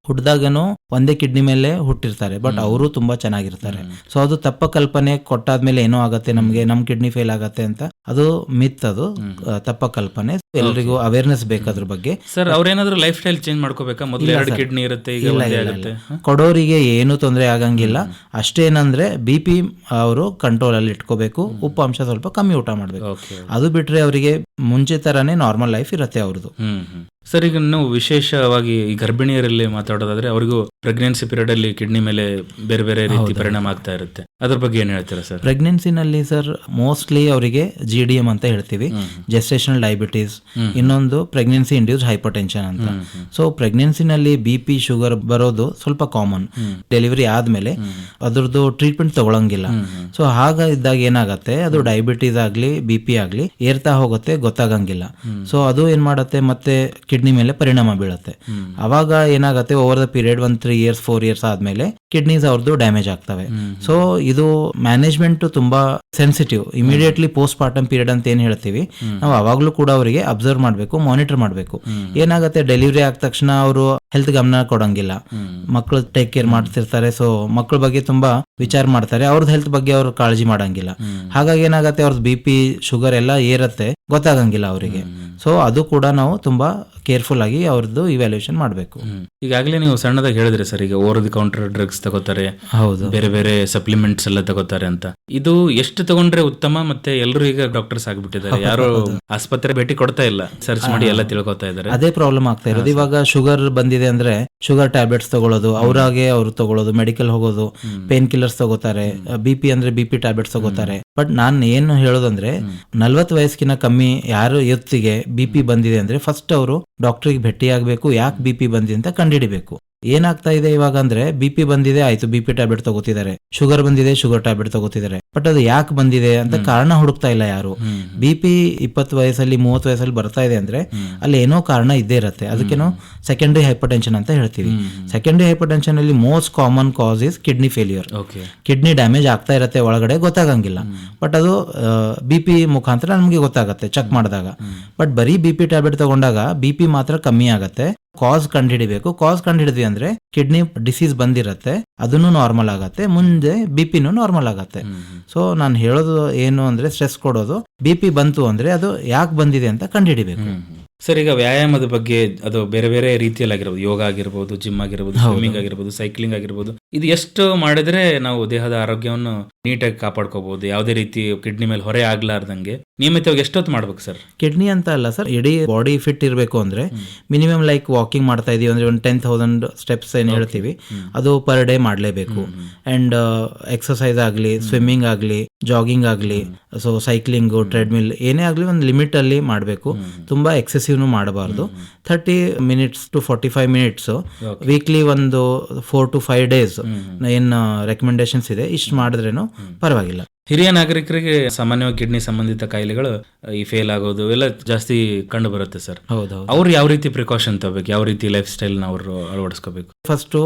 B: ಹುಟ್ಟಿದಾಗನು ಒಂದೇ ಕಿಡ್ನಿ ಮೇಲೆ ಹುಟ್ಟಿರ್ತಾರೆ, ಬಟ್ ಅವರು ತುಂಬಾ ಚೆನ್ನಾಗಿರ್ತಾರೆ. ಸೊ ಅದು ತಪ್ಪ ಕಲ್ಪನೆ ಕೊಟ್ಟಾದ್ಮೇಲೆ ಏನೋ ಆಗತ್ತೆ, ನಮ್ ಕಿಡ್ನಿ ಫೇಲ್ ಆಗತ್ತೆ ಅಂತ, ಅದು ಮಿತ್, ಅದು ತಪ್ಪ ಕಲ್ಪನೆ. ಎಲ್ರಿಗೂ ಅವೇರ್ನೆಸ್ ಬೇಕು ಅದ್ರ ಬಗ್ಗೆ.
A: ಸರ್ ಅವ್ರೇನಾದ್ರೂ ಲೈಫ್ ಸ್ಟೈಲ್ ಚೇಂಜ್ ಮಾಡ್ಕೋಬೇಕಾ? ಮೊದಲು 2 ಕಿಡ್ನಿ ಇರುತ್ತೆ, ಈಗ ಒಂದೇ ಆಗುತ್ತೆ.
B: ಕೊಡೋರಿಗೆ ಏನು ತೊಂದರೆ ಆಗಂಗಿಲ್ಲ. ಅಷ್ಟೇನಂದ್ರೆ BP ಅವರು ಕಂಟ್ರೋಲ್ ಅಲ್ಲಿ ಇಟ್ಕೋಬೇಕು, ಉಪ್ಪಾಂಶ ಸ್ವಲ್ಪ ಕಮ್ಮಿ ಊಟ ಮಾಡ್ಬೇಕು. ಅದು ಬಿಟ್ರೆ ಅವರಿಗೆ ಮುಂಚೆ ತರಾನೇ ನಾರ್ಮಲ್ ಲೈಫ್ ಇರುತ್ತೆ ಅವ್ರದ್ದು.
A: ಸರ್ ಈಗ ನಾವು ವಿಶೇಷವಾಗಿ ಈ ಗರ್ಭಿಣಿಯರಲ್ಲಿ ಮಾತಾಡೋದಾದ್ರೆ ಅವರಿಗೂ ಪ್ರೆಗ್ನೆನ್ಸಿ ಪೀರಿಯಡ್ ಅಲ್ಲಿ ಕಿಡ್ನಿ ಮೇಲೆ ಬೇರೆ ಬೇರೆ ರೀತಿ ಪರಿಣಾಮ ಆಗ್ತಾ ಇರುತ್ತೆ, ಅದ್ರ ಬಗ್ಗೆ ಏನ್ ಹೇಳ್ತೀರಾ ಸರ್?
B: ಪ್ರೆಗ್ನೆನ್ಸಿನಲ್ಲಿ ಸರ್ ಮೋಸ್ಟ್ಲಿ ಅವರಿಗೆ GDM ಅಂತ ಹೇಳ್ತೀವಿ, ಜೆಸ್ಟೇಷನಲ್ ಡಯಾಬಿಟೀಸ್, ಇನ್ನೊಂದು ಪ್ರೆಗ್ನೆನ್ಸಿ ಇಂಡ್ಯೂಸ್ ಹೈಪರ್ ಟೆನ್ಷನ್ ಅಂತ. ಸೊ ಪ್ರೆಗ್ನೆನ್ಸಿನಲ್ಲಿ BP ಶುಗರ್ ಬರೋದು ಸ್ವಲ್ಪ ಕಾಮನ್. ಡೆಲಿವರಿ ಆದ್ಮೇಲೆ ಅದ್ರದ್ದು ಟ್ರೀಟ್ಮೆಂಟ್ ತಗೊಳಂಗಿಲ್ಲ. ಸೊ ಹಾಗ ಇದ್ದಾಗ ಏನಾಗತ್ತೆ, ಅದು ಡಯಾಬಿಟೀಸ್ ಆಗ್ಲಿ BP ಆಗ್ಲಿ ಏರ್ತಾ ಹೋಗುತ್ತೆ, ಗೊತ್ತಾಗಂಗಿಲ್ಲ. ಸೊ ಅದು ಏನ್ ಮಾಡತ್ತೆ, ಮತ್ತೆ ಕಿಡ್ನಿ ಮೇಲೆ ಪರಿಣಾಮ ಬೀಳುತ್ತೆ. ಅವಾಗ ಏನಾಗುತ್ತೆ, over the period 1 3 years 4 years ಆದ್ಮೇಲೆ ಕಿಡ್ನೀಸ್ ಅವ್ರದ್ದು ಡ್ಯಾಮೇಜ್ ಆಗ್ತವೆ. ಸೊ ಇದು ಮ್ಯಾನೇಜ್ಮೆಂಟ್ ತುಂಬಾ sensitive. Immediately post partum period ಅಂತ ಏನ್ ಹೇಳ್ತೀವಿ ನಾವು, ಅವಾಗ್ಲೂ ಕೂಡ ಅವರಿಗೆ ಅಬ್ಸರ್ವ್ ಮಾಡ್ಬೇಕು, ಮಾನಿಟರ್ ಮಾಡ್ಬೇಕು. ಏನಾಗುತ್ತೆ, ಡೆಲಿವರಿ ಆದ ತಕ್ಷಣ ಅವರು ಹೆಲ್ತ್ ಗಮನ ಕೊಡಂಗಿಲ್ಲ, ಮಕ್ಕಳು ಟೇಕ್ ಕೇರ್ ಮಾಡ್ತಿರ್ತಾರೆ. ಸೊ ಮಕ್ಕಳ ಬಗ್ಗೆ ತುಂಬಾ ವಿಚಾರ ಮಾಡ್ತಾರೆ, ಅವ್ರದ್ದು ಹೆಲ್ತ್ ಬಗ್ಗೆ ಅವ್ರು ಕಾಳಜಿ ಮಾಡಂಗಿಲ್ಲ. ಹಾಗಾಗಿ ಏನಾಗುತ್ತೆ, ಅವ್ರದ್ದು BP ಶುಗರ್ ಎಲ್ಲ ಏರತ್ತೆ, ಗೊತ್ತಾಗಂಗಿಲ್ಲ ಅವರಿಗೆ. ಸೊ ಅದು ಕೂಡ ನಾವು ತುಂಬಾ ಕೇರ್ಫುಲ್ ಆಗಿ ಅವ್ರದ್ದು ಇವ್ಯಾಲ್ಯೂಯೇಷನ್ ಮಾಡಬೇಕು.
A: ಈಗಾಗಲೇ ನೀವು ಸಣ್ಣದಾಗಿ ಹೇಳಿದ್ರಿ ಸರ್, ಈಗ ಓವರ್ ದಿ ಕೌಂಟರ್ ಡ್ರಗ್ಸ್ ತಗೋತಾರೆ,
B: ಹೌದು,
A: ಬೇರೆ ಬೇರೆ ಸಪ್ಲಿಮೆಂಟ್ಸ್ ಎಲ್ಲ ತಗೋತಾರೆ ಅಂತ. ಇದು ಎಷ್ಟು ತಗೊಂಡ್ರೆ ಉತ್ತಮ? ಮತ್ತೆ ಎಲ್ಲರೂ ಈಗ ಡಾಕ್ಟರ್ಸ್ ಆಗ್ಬಿಟ್ಟಿದ್ದಾರೆ, ಯಾರು ಆಸ್ಪತ್ರೆ ಭೇಟಿ ಕೊಡ್ತಾ ಇಲ್ಲ, ಸರ್ಚ್ ಮಾಡಿ ಎಲ್ಲ ತಿಳ್ಕೊತಾ ಇದ್ದಾರೆ.
B: ಅದೇ ಪ್ರಾಬ್ಲಮ್ ಆಗ್ತಾ ಇರೋದು. ಇವಾಗ ಶುಗರ್ ಬಂದಿದೆ ಅಂದ್ರೆ ಶುಗರ್ ಟ್ಯಾಬ್ಲೆಟ್ಸ್ ತಗೊಳ್ಳೋದು, ಅವ್ರಾಗೆ ಅವ್ರು ತಗೊಳ್ಳೋದು, ಮೆಡಿಕಲ್ ಹೋಗೋದು, ಪೇನ್ ಕಿಲ್ಲರ್ಸ್ ತಗೋತಾರೆ, BP ಅಂದ್ರೆ BP ಟ್ಯಾಬ್ಲೆಟ್ಸ್ ತಗೋತಾರೆ. ಬಟ್ ನಾನ್ ಏನು ಹೇಳೋದಂದ್ರೆ, 40 ವಯಸ್ಸಿನ ಕಮ್ಮಿ ಯಾರು ಯುತ್ತಿಗೆ BP ಬಂದಿದೆ ಅಂದ್ರೆ ಫಸ್ಟ್ ಅವರು ಡಾಕ್ಟರ್ಗೆ ಭೇಟಿ ಆಗ್ಬೇಕು, ಯಾಕೆ BP ಬಂದಿದೆ ಅಂತ ಕಂಡುಹಿಡಿಬೇಕು. ಏನಾಗ್ತಾ ಇದೆ ಇವಾಗ ಅಂದ್ರೆ, BP ಬಂದಿದೆ ಆಯ್ತು, BP ಟ್ಯಾಬ್ಲೆಟ್ ತಗೋತಿದ್ದಾರೆ, ಶುಗರ್ ಬಂದಿದೆ ಶುಗರ್ ಟ್ಯಾಬ್ಲೆಟ್ ತಗೋತಿದ್ದಾರೆ, ಬಟ್ ಅದು ಯಾಕೆ ಬಂದಿದೆ ಅಂತ ಕಾರಣ ಹುಡುಕ್ತಾ ಇಲ್ಲ ಯಾರು. BP 20 ವಯಸ್ಸಲ್ಲಿ 30 ವಯಸ್ಸಲ್ಲಿ ಬರ್ತಾ ಇದೆ ಅಂದ್ರೆ ಅಲ್ಲಿ ಏನೋ ಕಾರಣ ಇದ್ದೇ ಇರುತ್ತೆ. ಅದಕ್ಕೇನೋ ಸೆಕೆಂಡರಿ ಹೈಪರ್ ಟೆನ್ಷನ್ ಅಂತ ಹೇಳ್ತೀವಿ. ಸೆಕೆಂಡರಿ ಹೈಪರ್ ಟೆನ್ಷನ್ ಅಲ್ಲಿ most common cos is kidney failure. Kidney damage ಆಗ್ತಾ ಇರುತ್ತೆ ಒಳಗಡೆ, ಗೊತ್ತಾಗಂಗಿಲ್ಲ, ಬಟ್ ಅದು BP ಮುಖಾಂತರ ನಮ್ಗೆ ಗೊತ್ತಾಗತ್ತೆ ಚೆಕ್ ಮಾಡಿದಾಗ. ಬಟ್ ಬರೀ BP ಟ್ಯಾಬ್ಲೆಟ್ ತಗೊಂಡಾಗ BP ಮಾತ್ರ ಕಮ್ಮಿ ಆಗತ್ತೆ. ಕಾಸ್ ಕಂಡುಹಿಡಿಬೇಕು. ಕಾಸ್ ಕಂಡುಹಿಡಿದ್ವಿ ಅಂದ್ರೆ ಕಿಡ್ನಿ ಡಿಸೀಸ್ ಬಂದಿರತ್ತೆ, ಅದನ್ನು ನಾರ್ಮಲ್ ಆಗತ್ತೆ, ಮುಂದೆ BPನೂ ನಾರ್ಮಲ್ ಆಗತ್ತೆ. ಸೊ ನಾನು ಹೇಳೋದು ಏನು ಅಂದ್ರೆ, ಸ್ಟ್ರೆಸ್ ಕೊಡೋದು, BP ಬಂತು ಅಂದ್ರೆ ಅದು ಯಾಕೆ ಬಂದಿದೆ ಅಂತ ಕಂಡುಹಿಡಿಬೇಕು.
A: ಸರ್ ಈಗ ವ್ಯಾಯಾಮದ ಬಗ್ಗೆ, ಅದು ಬೇರೆ ಬೇರೆ ರೀತಿಯಲ್ಲಿ ಆಗಿರ್ಬೋದು, ಯೋಗ ಆಗಿರ್ಬೋದು, ಜಿಮ್ ಆಗಿರ್ಬೋದು, ಸ್ವಿಮ್ಮಿಂಗ್ ಆಗಿರ್ಬೋದು, ಸೈಕ್ಲಿಂಗ್ ಆಗಿರ್ಬೋದು, ಇದು ಎಷ್ಟು ಮಾಡಿದ್ರೆ ನಾವು ದೇಹದ ಆರೋಗ್ಯವನ್ನು ನೀಟಾಗಿ ಕಾಪಾಡ್ಕೋಬಹುದು, ಯಾವುದೇ ರೀತಿ ಕಿಡ್ನಿ ಮೇಲೆ ಹೊರೆ ಆಗ್ಲಾರ್ದಂಗೆ ನಿಯಮಿತವಾಗಿ ಎಷ್ಟೊತ್ತು ಮಾಡ್ಬೇಕು ಸರ್?
B: ಕಿಡ್ನಿ ಅಂತ ಅಲ್ಲ ಸರ್, ಇಡೀ ಬಾಡಿ ಫಿಟ್ ಇರಬೇಕು ಅಂದ್ರೆ ಮಿನಿಮಮ್ ಲೈಕ್ ವಾಕಿಂಗ್ ಮಾಡ್ತಾ ಇದೀವಿ ಅಂದ್ರೆ ಒಂದು 10,000 ಸ್ಟೆಪ್ಸ್ ಏನ್ ಹೇಳ್ತೀವಿ ಅದು ಪರ್ ಡೇ ಮಾಡಲೇಬೇಕು. ಅಂಡ್ ಎಕ್ಸರ್ಸೈಸ್ ಆಗಲಿ, ಸ್ವಿಮ್ಮಿಂಗ್ ಆಗಲಿ, ಜಾಗಿಂಗ್ ಆಗಲಿ, ಸೊ ಸೈಕ್ಲಿಂಗ್, ಟ್ರೆಡ್ಮಿಲ್ ಏನೇ ಆಗಲಿ ಒಂದು ಲಿಮಿಟ್ ಅಲ್ಲಿ ಮಾಡಬೇಕು. ತುಂಬಾ ಎಕ್ಸೆಸಿವ್ನು ಮಾಡಬಾರ್ದು. 30 minutes to 45 minutes ವೀಕ್ಲಿ ಒಂದು 4 to 5 days ಏನ್ ರೆಕಮೆಂಡೇಶನ್ಸ್ ಇದೆ, ಇಷ್ಟು ಮಾಡಿದ್ರೇನು ಪರವಾಗಿಲ್ಲ.
A: ಹಿರಿಯ ನಾಗರಿಕರಿಗೆ ಸಾಮಾನ್ಯವಾಗಿ ಕಿಡ್ನಿ ಸಂಬಂಧಿತ ಕಾಯಿಲೆಗಳು ಈ ಫೇಲ್ ಆಗೋದು ಎಲ್ಲ ಜಾಸ್ತಿ ಕಂಡು ಬರುತ್ತೆ ಸರ್.
B: ಹೌದು,
A: ಅವ್ರು ಯಾವ ರೀತಿ ಪ್ರಿಕಾಷನ್ ತಗೋಬೇಕು, ಯಾವ ರೀತಿ ಲೈಫ್ ಸ್ಟೈಲ್ ಅವರು ಅಳವಡಿಸ್ಕೋಬೇಕು?
B: ಫಸ್ಟ್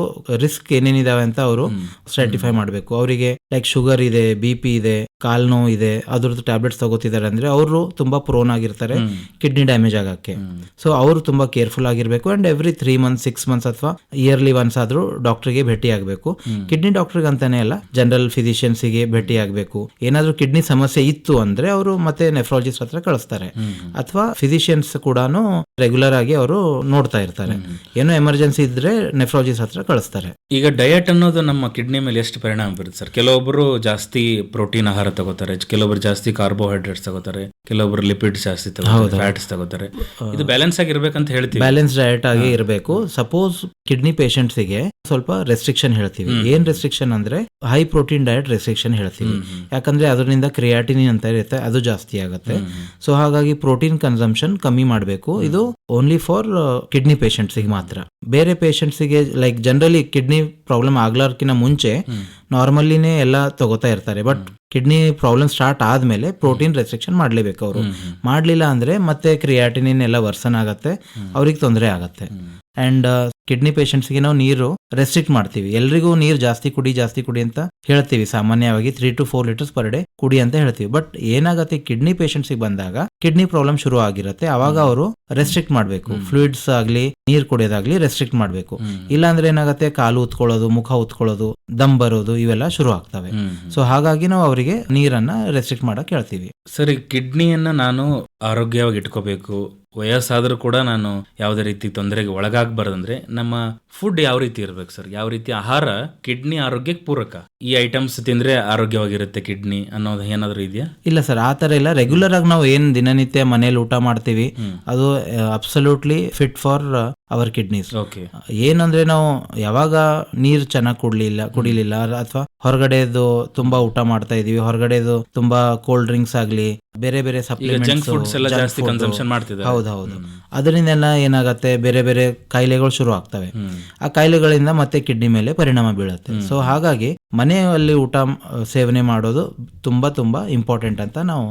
B: ರಿಸ್ಕ್ ಏನೇನಿದಾವೆ ಅಂತ ಅವರು ಸ್ಟ್ರಾಟಿಫೈ ಮಾಡಬೇಕು. ಅವರಿಗೆ ಲೈಕ್ ಶುಗರ್ ಇದೆ, BP ಇದೆ, ಕಾಲ್ ನೋವು ಇದೆ, ಅದ್ರದ್ದು ಟ್ಯಾಬ್ಲೆಟ್ಸ್ ತಗೋತಿದ್ದಾರೆ ಅಂದ್ರೆ ಅವರು ತುಂಬಾ ಪ್ರೋನ್ ಆಗಿರ್ತಾರೆ ಕಿಡ್ನಿ ಡ್ಯಾಮೇಜ್ ಆಗಕ್ಕೆ. ಸೊ ಅವರು ತುಂಬಾ ಕೇರ್ಫುಲ್ ಆಗಿರ್ಬೇಕು. ಅಂಡ್ ಎವ್ರಿ 3 months 6 months ಅಥವಾ ಇಯರ್ಲಿ ಒನ್ಸ್ ಆದ್ರೂ ಡಾಕ್ಟರ್ಗೆ ಭೇಟಿ ಆಗಬೇಕು. ಕಿಡ್ನಿ ಡಾಕ್ಟರ್ಗೆ ಅಂತಾನೆ ಅಲ್ಲ, ಜನರಲ್ ಫಿಸಿಷಿಯನ್ಸ್ಗೆ ಭೇಟಿ ಆಗಬೇಕು. ಏನಾದ್ರೂ ಕಿಡ್ನಿ ಸಮಸ್ಯೆ ಇತ್ತು ಅಂದ್ರೆ ಅವರು ಮತ್ತೆ ನೆಫ್ರಾಲಜಿಸ್ಟ್ ಹತ್ರ ಕಳಿಸ್ತಾರೆ, ಅಥವಾ ಫಿಸಿಷಿಯನ್ಸ್ ಕೂಡ ರೆಗ್ಯುಲರ್ ಆಗಿ ಅವರು ನೋಡ್ತಾ ಇರ್ತಾರೆ. ಏನೋ ಎಮರ್ಜೆನ್ಸಿ ಇದ್ರೆ ನೆಫ್ರಾಲಜಿಸ್ಟ್ ಹತ್ರ ಕಳಿಸ್ತಾರೆ.
A: ಈಗ ಡಯಟ್ ಅನ್ನೋದು ನಮ್ಮ ಕಿಡ್ನಿ ಮೇಲೆ ಎಷ್ಟು ಪರಿಣಾಮ ಬೀರುತ್ತೆ ಸರ್? ಕೆಲವೊಬ್ಬರು ಜಾಸ್ತಿ ಪ್ರೋಟೀನ್ ಆಹಾರ ತಗೋತಾರೆ, ಕೆಲವೊಬ್ರು ಜಾಸ್ತಿ ಕಾರ್ಬೋಹೈಡ್ರೇಟ್ಸ್ ತಗೋತಾರೆ, ಕೆಲವೊಬ್ರು ಲಿಪಿಡ್ಸ್ ಜಾಸ್ತಿ ತಗೋತಾರೆ, ಫ್ಯಾಟ್ಸ್ ತಗೋತಾರೆ. ಇದು ಬ್ಯಾಲೆನ್ಸ್ ಆಗಿ ಇರ್ಬೇಕಂತ ಹೇಳ್ತೀವಿ.
B: ಬ್ಯಾಲೆನ್ಸ್ ಡಯಟ್ ಆಗಿ ಇರಬೇಕು. ಸಪೋಸ್ ಕಿಡ್ನಿ ಪೇಷಂಟ್ಸ್ಗೆ ಸ್ವಲ್ಪ ರೆಸ್ಟ್ರಿಕ್ಷನ್ ಹೇಳ್ತೀವಿ. ಏನ್ ರೆಸ್ಟ್ರಿಕ್ಷನ್ ಅಂದ್ರೆ ಹೈ ಪ್ರೋಟೀನ್ ಡಯಟ್ ರೆಸ್ಟ್ರಿಕ್ಷನ್ ಹೇಳ್ತೀವಿ. ಯಾಕಂದ್ರೆ ಅದರಿಂದ ಕ್ರಿಯಾಟಿನಿನ್ ಅಂತ ಇರುತ್ತೆ, ಅದು ಜಾಸ್ತಿ ಆಗುತ್ತೆ. ಸೊ ಹಾಗಾಗಿ ಪ್ರೋಟೀನ್ ಕನ್ಸಂಪ್ಷನ್ ಕಮ್ಮಿ ಮಾಡಬೇಕು. ಇದು ಓನ್ಲಿ ಫಾರ್ ಕಿಡ್ನಿ ಪೇಷಂಟ್ಸ್ಗೆ ಮಾತ್ರ. ಬೇರೆ ಪೇಷಂಟ್ಸ್ಗೆ ಲೈಕ್ ಜನರಲಿ ಕಿಡ್ನಿ ಪ್ರಾಬ್ಲಮ್ ಆಗ್ಲಾರ್ಕಿನ ಮುಂಚೆ ನಾರ್ಮಲಿನೇ ಎಲ್ಲ ತಗೋತಾ ಇರ್ತಾರೆ. ಬಟ್ ಕಿಡ್ನಿ ಪ್ರಾಬ್ಲಮ್ ಸ್ಟಾರ್ಟ್ ಆದ್ಮೇಲೆ ಪ್ರೋಟೀನ್ ರೆಸ್ಟ್ರಿಕ್ಷನ್ ಮಾಡ್ಲೇಬೇಕು. ಅವರು ಮಾಡ್ಲಿಲ್ಲ ಅಂದ್ರೆ ಮತ್ತೆ ಕ್ರಿಯಾಟಿನಿನ್ ಎಲ್ಲ ವರ್ಸನ್ ಆಗತ್ತೆ, ಅವ್ರಿಗೆ ತೊಂದರೆ ಆಗತ್ತೆ. ಅಂಡ್ ಕಿಡ್ನಿ ಪೇಷಂಟ್ಸ್ಗೆ ನಾವು ನೀರು ರೆಸ್ಟ್ರಿಕ್ಟ್ ಮಾಡ್ತೀವಿ. ಎಲ್ರಿಗೂ ನೀರು ಜಾಸ್ತಿ ಕುಡಿ ಅಂತ ಹೇಳ್ತೀವಿ. ಸಾಮಾನ್ಯವಾಗಿ 3 to 4 ಲೀಟರ್ಸ್ ಪರ್ ಡೇ ಕುಡಿ ಅಂತ ಹೇಳ್ತೀವಿ. ಬಟ್ ಏನಾಗತ್ತೆ, ಕಿಡ್ನಿ ಪೇಷಂಟ್ಸ್ಗೆ ಬಂದಾಗ ಕಿಡ್ನಿ ಪ್ರಾಬ್ಲಮ್ ಶುರು ಆಗಿರುತ್ತೆ. ಅವಾಗ ಅವರು ರೆಸ್ಟ್ರಿಕ್ಟ್ ಮಾಡಬೇಕು. ಫ್ಲೂಯಿಡ್ಸ್ ಆಗ್ಲಿ ನೀರ್ ಕುಡಿಯೋದಾಗ್ಲಿ ರೆಸ್ಟ್ರಿಕ್ಟ್ ಮಾಡಬೇಕು. ಇಲ್ಲಾಂದ್ರೆ ಏನಾಗುತ್ತೆ, ಕಾಲು ಉತ್ಕೊಳ್ಳೋದು, ಮುಖ ಉತ್ಕೊಳ್ಳೋದು, ದಮ್ ಬರೋದು ಇವೆಲ್ಲ ಶುರು ಆಗ್ತವೆ. ಸೊ ಹಾಗಾಗಿ ನಾವು ಅವರಿಗೆ ನೀರನ್ನ ರೆಸ್ಟ್ರಿಕ್ಟ್ ಮಾಡಕ್ ಹೇಳ್ತೀವಿ.
A: ಸರಿ, ಕಿಡ್ನಿಯನ್ನ ನಾನು ಆರೋಗ್ಯವಾಗಿ ಇಟ್ಕೋಬೇಕು, ವಯಸ್ಸಾದ್ರೂ ಕೂಡ ನಾನು ಯಾವುದೇ ರೀತಿ ತೊಂದರೆಗೆ ಒಳಗಾಗಬಾರ್ದಂದ್ರೆ ನಮ್ಮ ಫುಡ್ ಯಾವ ರೀತಿ ಇರ್ಬೇಕು ಸರ್? ಯಾವ ರೀತಿ ಆಹಾರ ಕಿಡ್ನಿ ಆರೋಗ್ಯಕ್ಕೆ ಪೂರಕ? ಈ ಐಟಮ್ಸ್ ತಿಂದ್ರೆ ಆರೋಗ್ಯವಾಗಿರುತ್ತೆ ಕಿಡ್ನಿ ಅನ್ನೋದು ಏನಾದ್ರು ಇದೆಯಾ?
B: ಇಲ್ಲ ಸರ್, ಆ ತರ ಇಲ್ಲ. ರೆಗ್ಯುಲರ್ ಆಗಿ ನಾವು ಏನ್ ದಿನನಿತ್ಯ ಮನೇಲಿ ಊಟ ಮಾಡ್ತೀವಿ ಅದು absolutely fit for our kidneys.
A: Okay.
B: ಏನಂದ್ರೆ ನಾವು ಯಾವಾಗ ನೀರ್ ಚೆನ್ನಾಗಿ ಕುಡಿಲಿಲ್ಲ ಅಥವಾ ಹೊರಗಡೆದು ತುಂಬಾ ಊಟ ಮಾಡ್ತಾ ಇದೀವಿ, ಹೊರಗಡೆದು ತುಂಬಾ ಕೋಲ್ಡ್ ಡ್ರಿಂಕ್ಸ್ ಆಗ್ಲಿ, ಬೇರೆ ಬೇರೆ
A: ಜಂಕ್ ಫುಡ್ಸ್ ಎಲ್ಲ ಜಾಸ್ತಿ ಕನ್ಸಂಪ್ಷನ್ ಮಾಡ್ತಿದ್ದಾರೆ.
B: ಹೌದು. ಅದರಿಂದೆಲ್ಲ ಏನಾಗತ್ತೆ, ಬೇರೆ ಬೇರೆ ಕಾಯಿಲೆಗಳು ಶುರು ಆಗ್ತವೆ. ಆ ಕಾಯಿಲೆಗಳಿಂದ ಮತ್ತೆ ಕಿಡ್ನಿ ಮೇಲೆ ಪರಿಣಾಮ ಬೀಳುತ್ತೆ. ಸೊ ಹಾಗಾಗಿ ಮನೆಯಲ್ಲಿ ಊಟ ಸೇವನೆ ಮಾಡೋದು ತುಂಬಾ ತುಂಬಾ ಇಂಪಾರ್ಟೆಂಟ್ ಅಂತ ನಾವು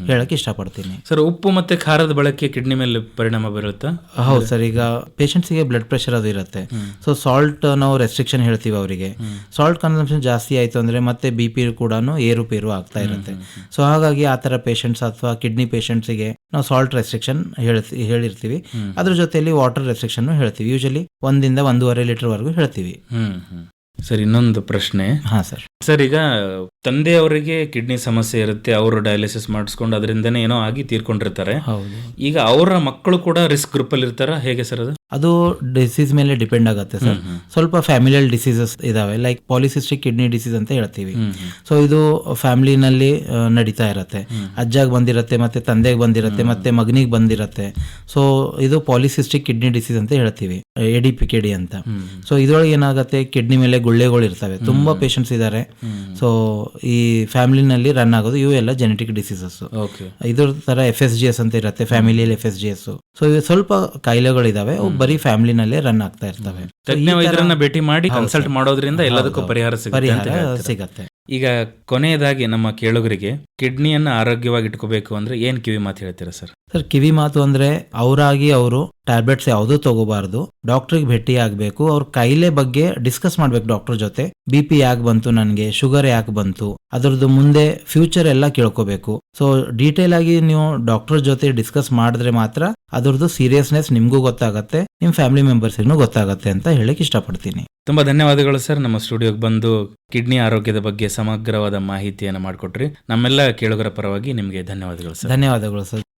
B: ಹೇಳಕ್ ಇಷ್ಟಪಡ್ತೀನಿ.
A: ಸರ್, ಉಪ್ಪು ಮತ್ತೆ ಖಾರದ ಬಳಕೆ ಕಿಡ್ನಿ ಮೇಲೆ ಪರಿಣಾಮ ಬೀಳುತ್ತಾ?
B: ಹೌದು ಸರ್. ಈಗ ಪೇಷಂಟ್ಸ್ಗೆ ಬ್ಲಡ್ ಪ್ರೆಷರ್ ಅದು ಇರುತ್ತೆ. ಸೊ ಸಾಲ್ಟ್ ನಾವು ರೆಸ್ಟ್ರಿಕ್ಷನ್ ಹೇಳ್ತೀವಿ ಅವರಿಗೆ. ಸಾಲ್ಟ್ ಕನ್ಸಂಪ್ಷನ್ ಜಾಸ್ತಿ ಆಯ್ತು ಅಂದ್ರೆ ಮತ್ತೆ BP ಕೂಡ ಏರುಪೇರು ಆಗ್ತಾ ಇರುತ್ತೆ. ಸೊ ಹಾಗಾಗಿ ಆ ತರ ಪೇಷಂಟ್ಸ್ ಅಥವಾ ಕಿಡ್ನಿ ಪೇಷಂಟ್ಸ್ಗೆ ನಾವು ಸಾಲ್ಟ್ ರೆಸ್ಟ್ರಿಕ್ಷನ್ ಹೇಳಿರ್ತೀವಿ. ಅದ್ರ ಜೊತೆಯಲ್ಲಿ ವಾಟರ್ ರೆಸ್ಟ್ರಿಕ್ಷನ್ ಹೇಳ್ತೀವಿ. ಯೂಶಲಿ 1 ಇಂದ 1.5 ಲೀಟರ್ ವರೆಗೂ ಹೇಳ್ತೀವಿ.
A: ಸರ್, ಇನ್ನೊಂದು ಪ್ರಶ್ನೆ.
B: ಹಾ ಸರ್.
A: ಸರ್, ಈಗ ತಂದೆಯವರಿಗೆ ಕಿಡ್ನಿ ಸಮಸ್ಯೆ ಇರುತ್ತೆ, ಅವರು ಡಯಾಲಿಸಿಸ್ ಮಾಡಿಸ್ಕೊಂಡು ಅದರಿಂದನೇ ಏನೋ ಆಗಿ ತೀರ್ಕೊಂಡಿರ್ತಾರೆ.
B: ಹೌದು.
A: ಈಗ ಅವರ ಮಕ್ಕಳು ಕೂಡ ರಿಸ್ಕ್ ಗ್ರೂಪ್ ಅಲ್ಲಿ ಇರ್ತಾರ, ಹೇಗೆ ಸರ್ ಅದು?
B: ಅದು ಡಿಸೀಸ್ ಮೇಲೆ ಡಿಪೆಂಡ್ ಆಗುತ್ತೆ ಸರ್. ಸ್ವಲ್ಪ ಫ್ಯಾಮಿಲಿಯಲ್ ಡಿಸೀಸಸ್ ಇದಾವೆ, ಲೈಕ್ ಪಾಲಿಸಿಸ್ಟಿಕ್ ಕಿಡ್ನಿ ಡಿಸೀಸ್ ಅಂತ ಹೇಳ್ತೀವಿ. ಸೊ ಇದು ಫ್ಯಾಮಿಲಿನಲ್ಲಿ ನಡೀತಾ ಇರತ್ತೆ. ಅಜ್ಜಾಗ್ ಬಂದಿರತ್ತೆ, ಮತ್ತೆ ತಂದೆಗೆ ಬಂದಿರತ್ತೆ, ಮತ್ತೆ ಮಗನಿಗೆ ಬಂದಿರತ್ತೆ. ಸೊ ಇದು ಪಾಲಿಸಿಸ್ಟಿಕ್ ಕಿಡ್ನಿ ಡಿಸೀಸ್ ಅಂತ ಹೇಳ್ತೀವಿ, ADPKD ಅಂತ. ಸೊ ಇದ್ರೊಳಗೆ ಏನಾಗುತ್ತೆ, ಕಿಡ್ನಿ ಮೇಲೆ ಗುಳ್ಳೆಗಳು ಇರ್ತವೆ. ತುಂಬಾ ಪೇಷಂಟ್ಸ್ ಇದಾರೆ. ಸೊ ಈ ಫ್ಯಾಮಿಲಿನಲ್ಲಿ ರನ್ ಆಗೋದು ಇವು ಎಲ್ಲ ಜೆನೆಟಿಕ್ ಡಿಸೀಸಸ್. ಇದ್ರ ತರ FSGS ಅಂತ ಇರುತ್ತೆ, ಫ್ಯಾಮಿಲಿಯಲ್ಲಿ FSGS. ಸೊ ಇವು ಸ್ವಲ್ಪ ಕಾಯಿಲೆಗಳಿದಾವೆ, ಬರೀ ಫ್ಯಾಮಿಲಿನಲ್ಲೇ ರನ್ ಆಗ್ತಾ ಇರ್ತವೆ.
A: ತಜ್ಞ ವೈದ್ಯರನ್ನ ಭೇಟಿ ಮಾಡಿ ಕನ್ಸಲ್ಟ್ ಮಾಡೋದ್ರಿಂದ ಎಲ್ಲದಕ್ಕೂ ಪರಿಹಾರ
B: ಸಿಗತ್ತೆ.
A: ಈಗ ಕೊನೆಯದಾಗಿ ನಮ್ಮ ಕೇಳುಗರಿಗೆ ಕಿಡ್ನಿಯನ್ನ ಆರೋಗ್ಯವಾಗಿ ಇಟ್ಕೋಬೇಕು ಅಂದ್ರೆ ಏನ್ ಕಿವಿ ಮಾತು ಹೇಳ್ತೀರಾ ಸರ್?
B: ಸರ್, ಕಿವಿ ಮಾತು ಅಂದ್ರೆ ಅವರಾಗಿ ಅವರು ಟ್ಯಾಬ್ಲೆಟ್ಸ್ ಯಾವುದೂ ತಗೋಬಾರ್ದು, ಡಾಕ್ಟರ್ಗೆ ಭೇಟಿ ಆಗ್ಬೇಕು. ಅವ್ರ ಕಾಯಿಲೆ ಬಗ್ಗೆ ಡಿಸ್ಕಸ್ ಮಾಡ್ಬೇಕು ಡಾಕ್ಟರ್ ಜೊತೆ. BP ಯಾಕೆ ಬಂತು ನನಗೆ, ಶುಗರ್ ಯಾಕೆ ಬಂತು, ಅದ್ರದ್ದು ಮುಂದೆ ಫ್ಯೂಚರ್ ಎಲ್ಲ ಕೇಳ್ಕೋಬೇಕು. ಸೊ ಡೀಟೇಲ್ ಆಗಿ ನೀವು ಡಾಕ್ಟರ್ ಜೊತೆ ಡಿಸ್ಕಸ್ ಮಾಡಿದ್ರೆ ಮಾತ್ರ ಅದ್ರದ್ದು ಸೀರಿಯಸ್ನೆಸ್ ನಿಮ್ಗೂ ಗೊತ್ತಾಗತ್ತೆ, ನಿಮ್ ಫ್ಯಾಮಿಲಿ ಮೆಂಬರ್ಸ್ಗೂ ಗೊತ್ತಾಗತ್ತೆ ಅಂತ ಹೇಳಕ್ ಇಷ್ಟಪಡ್ತೀನಿ.
A: ತುಂಬಾ ಧನ್ಯವಾದಗಳು ಸರ್, ನಮ್ಮ ಸ್ಟುಡಿಯೋಗೆ ಬಂದು ಕಿಡ್ನಿ ಆರೋಗ್ಯದ ಬಗ್ಗೆ ಸಮಗ್ರವಾದ ಮಾಹಿತಿಯನ್ನು ಮಾಡಿಕೊಟ್ರಿ. ನಮ್ಮೆಲ್ಲ ಕೇಳುಗರ ಪರವಾಗಿ ನಿಮಗೆ ಧನ್ಯವಾದಗಳು ಸರ್.
B: ಧನ್ಯವಾದಗಳು ಸರ್.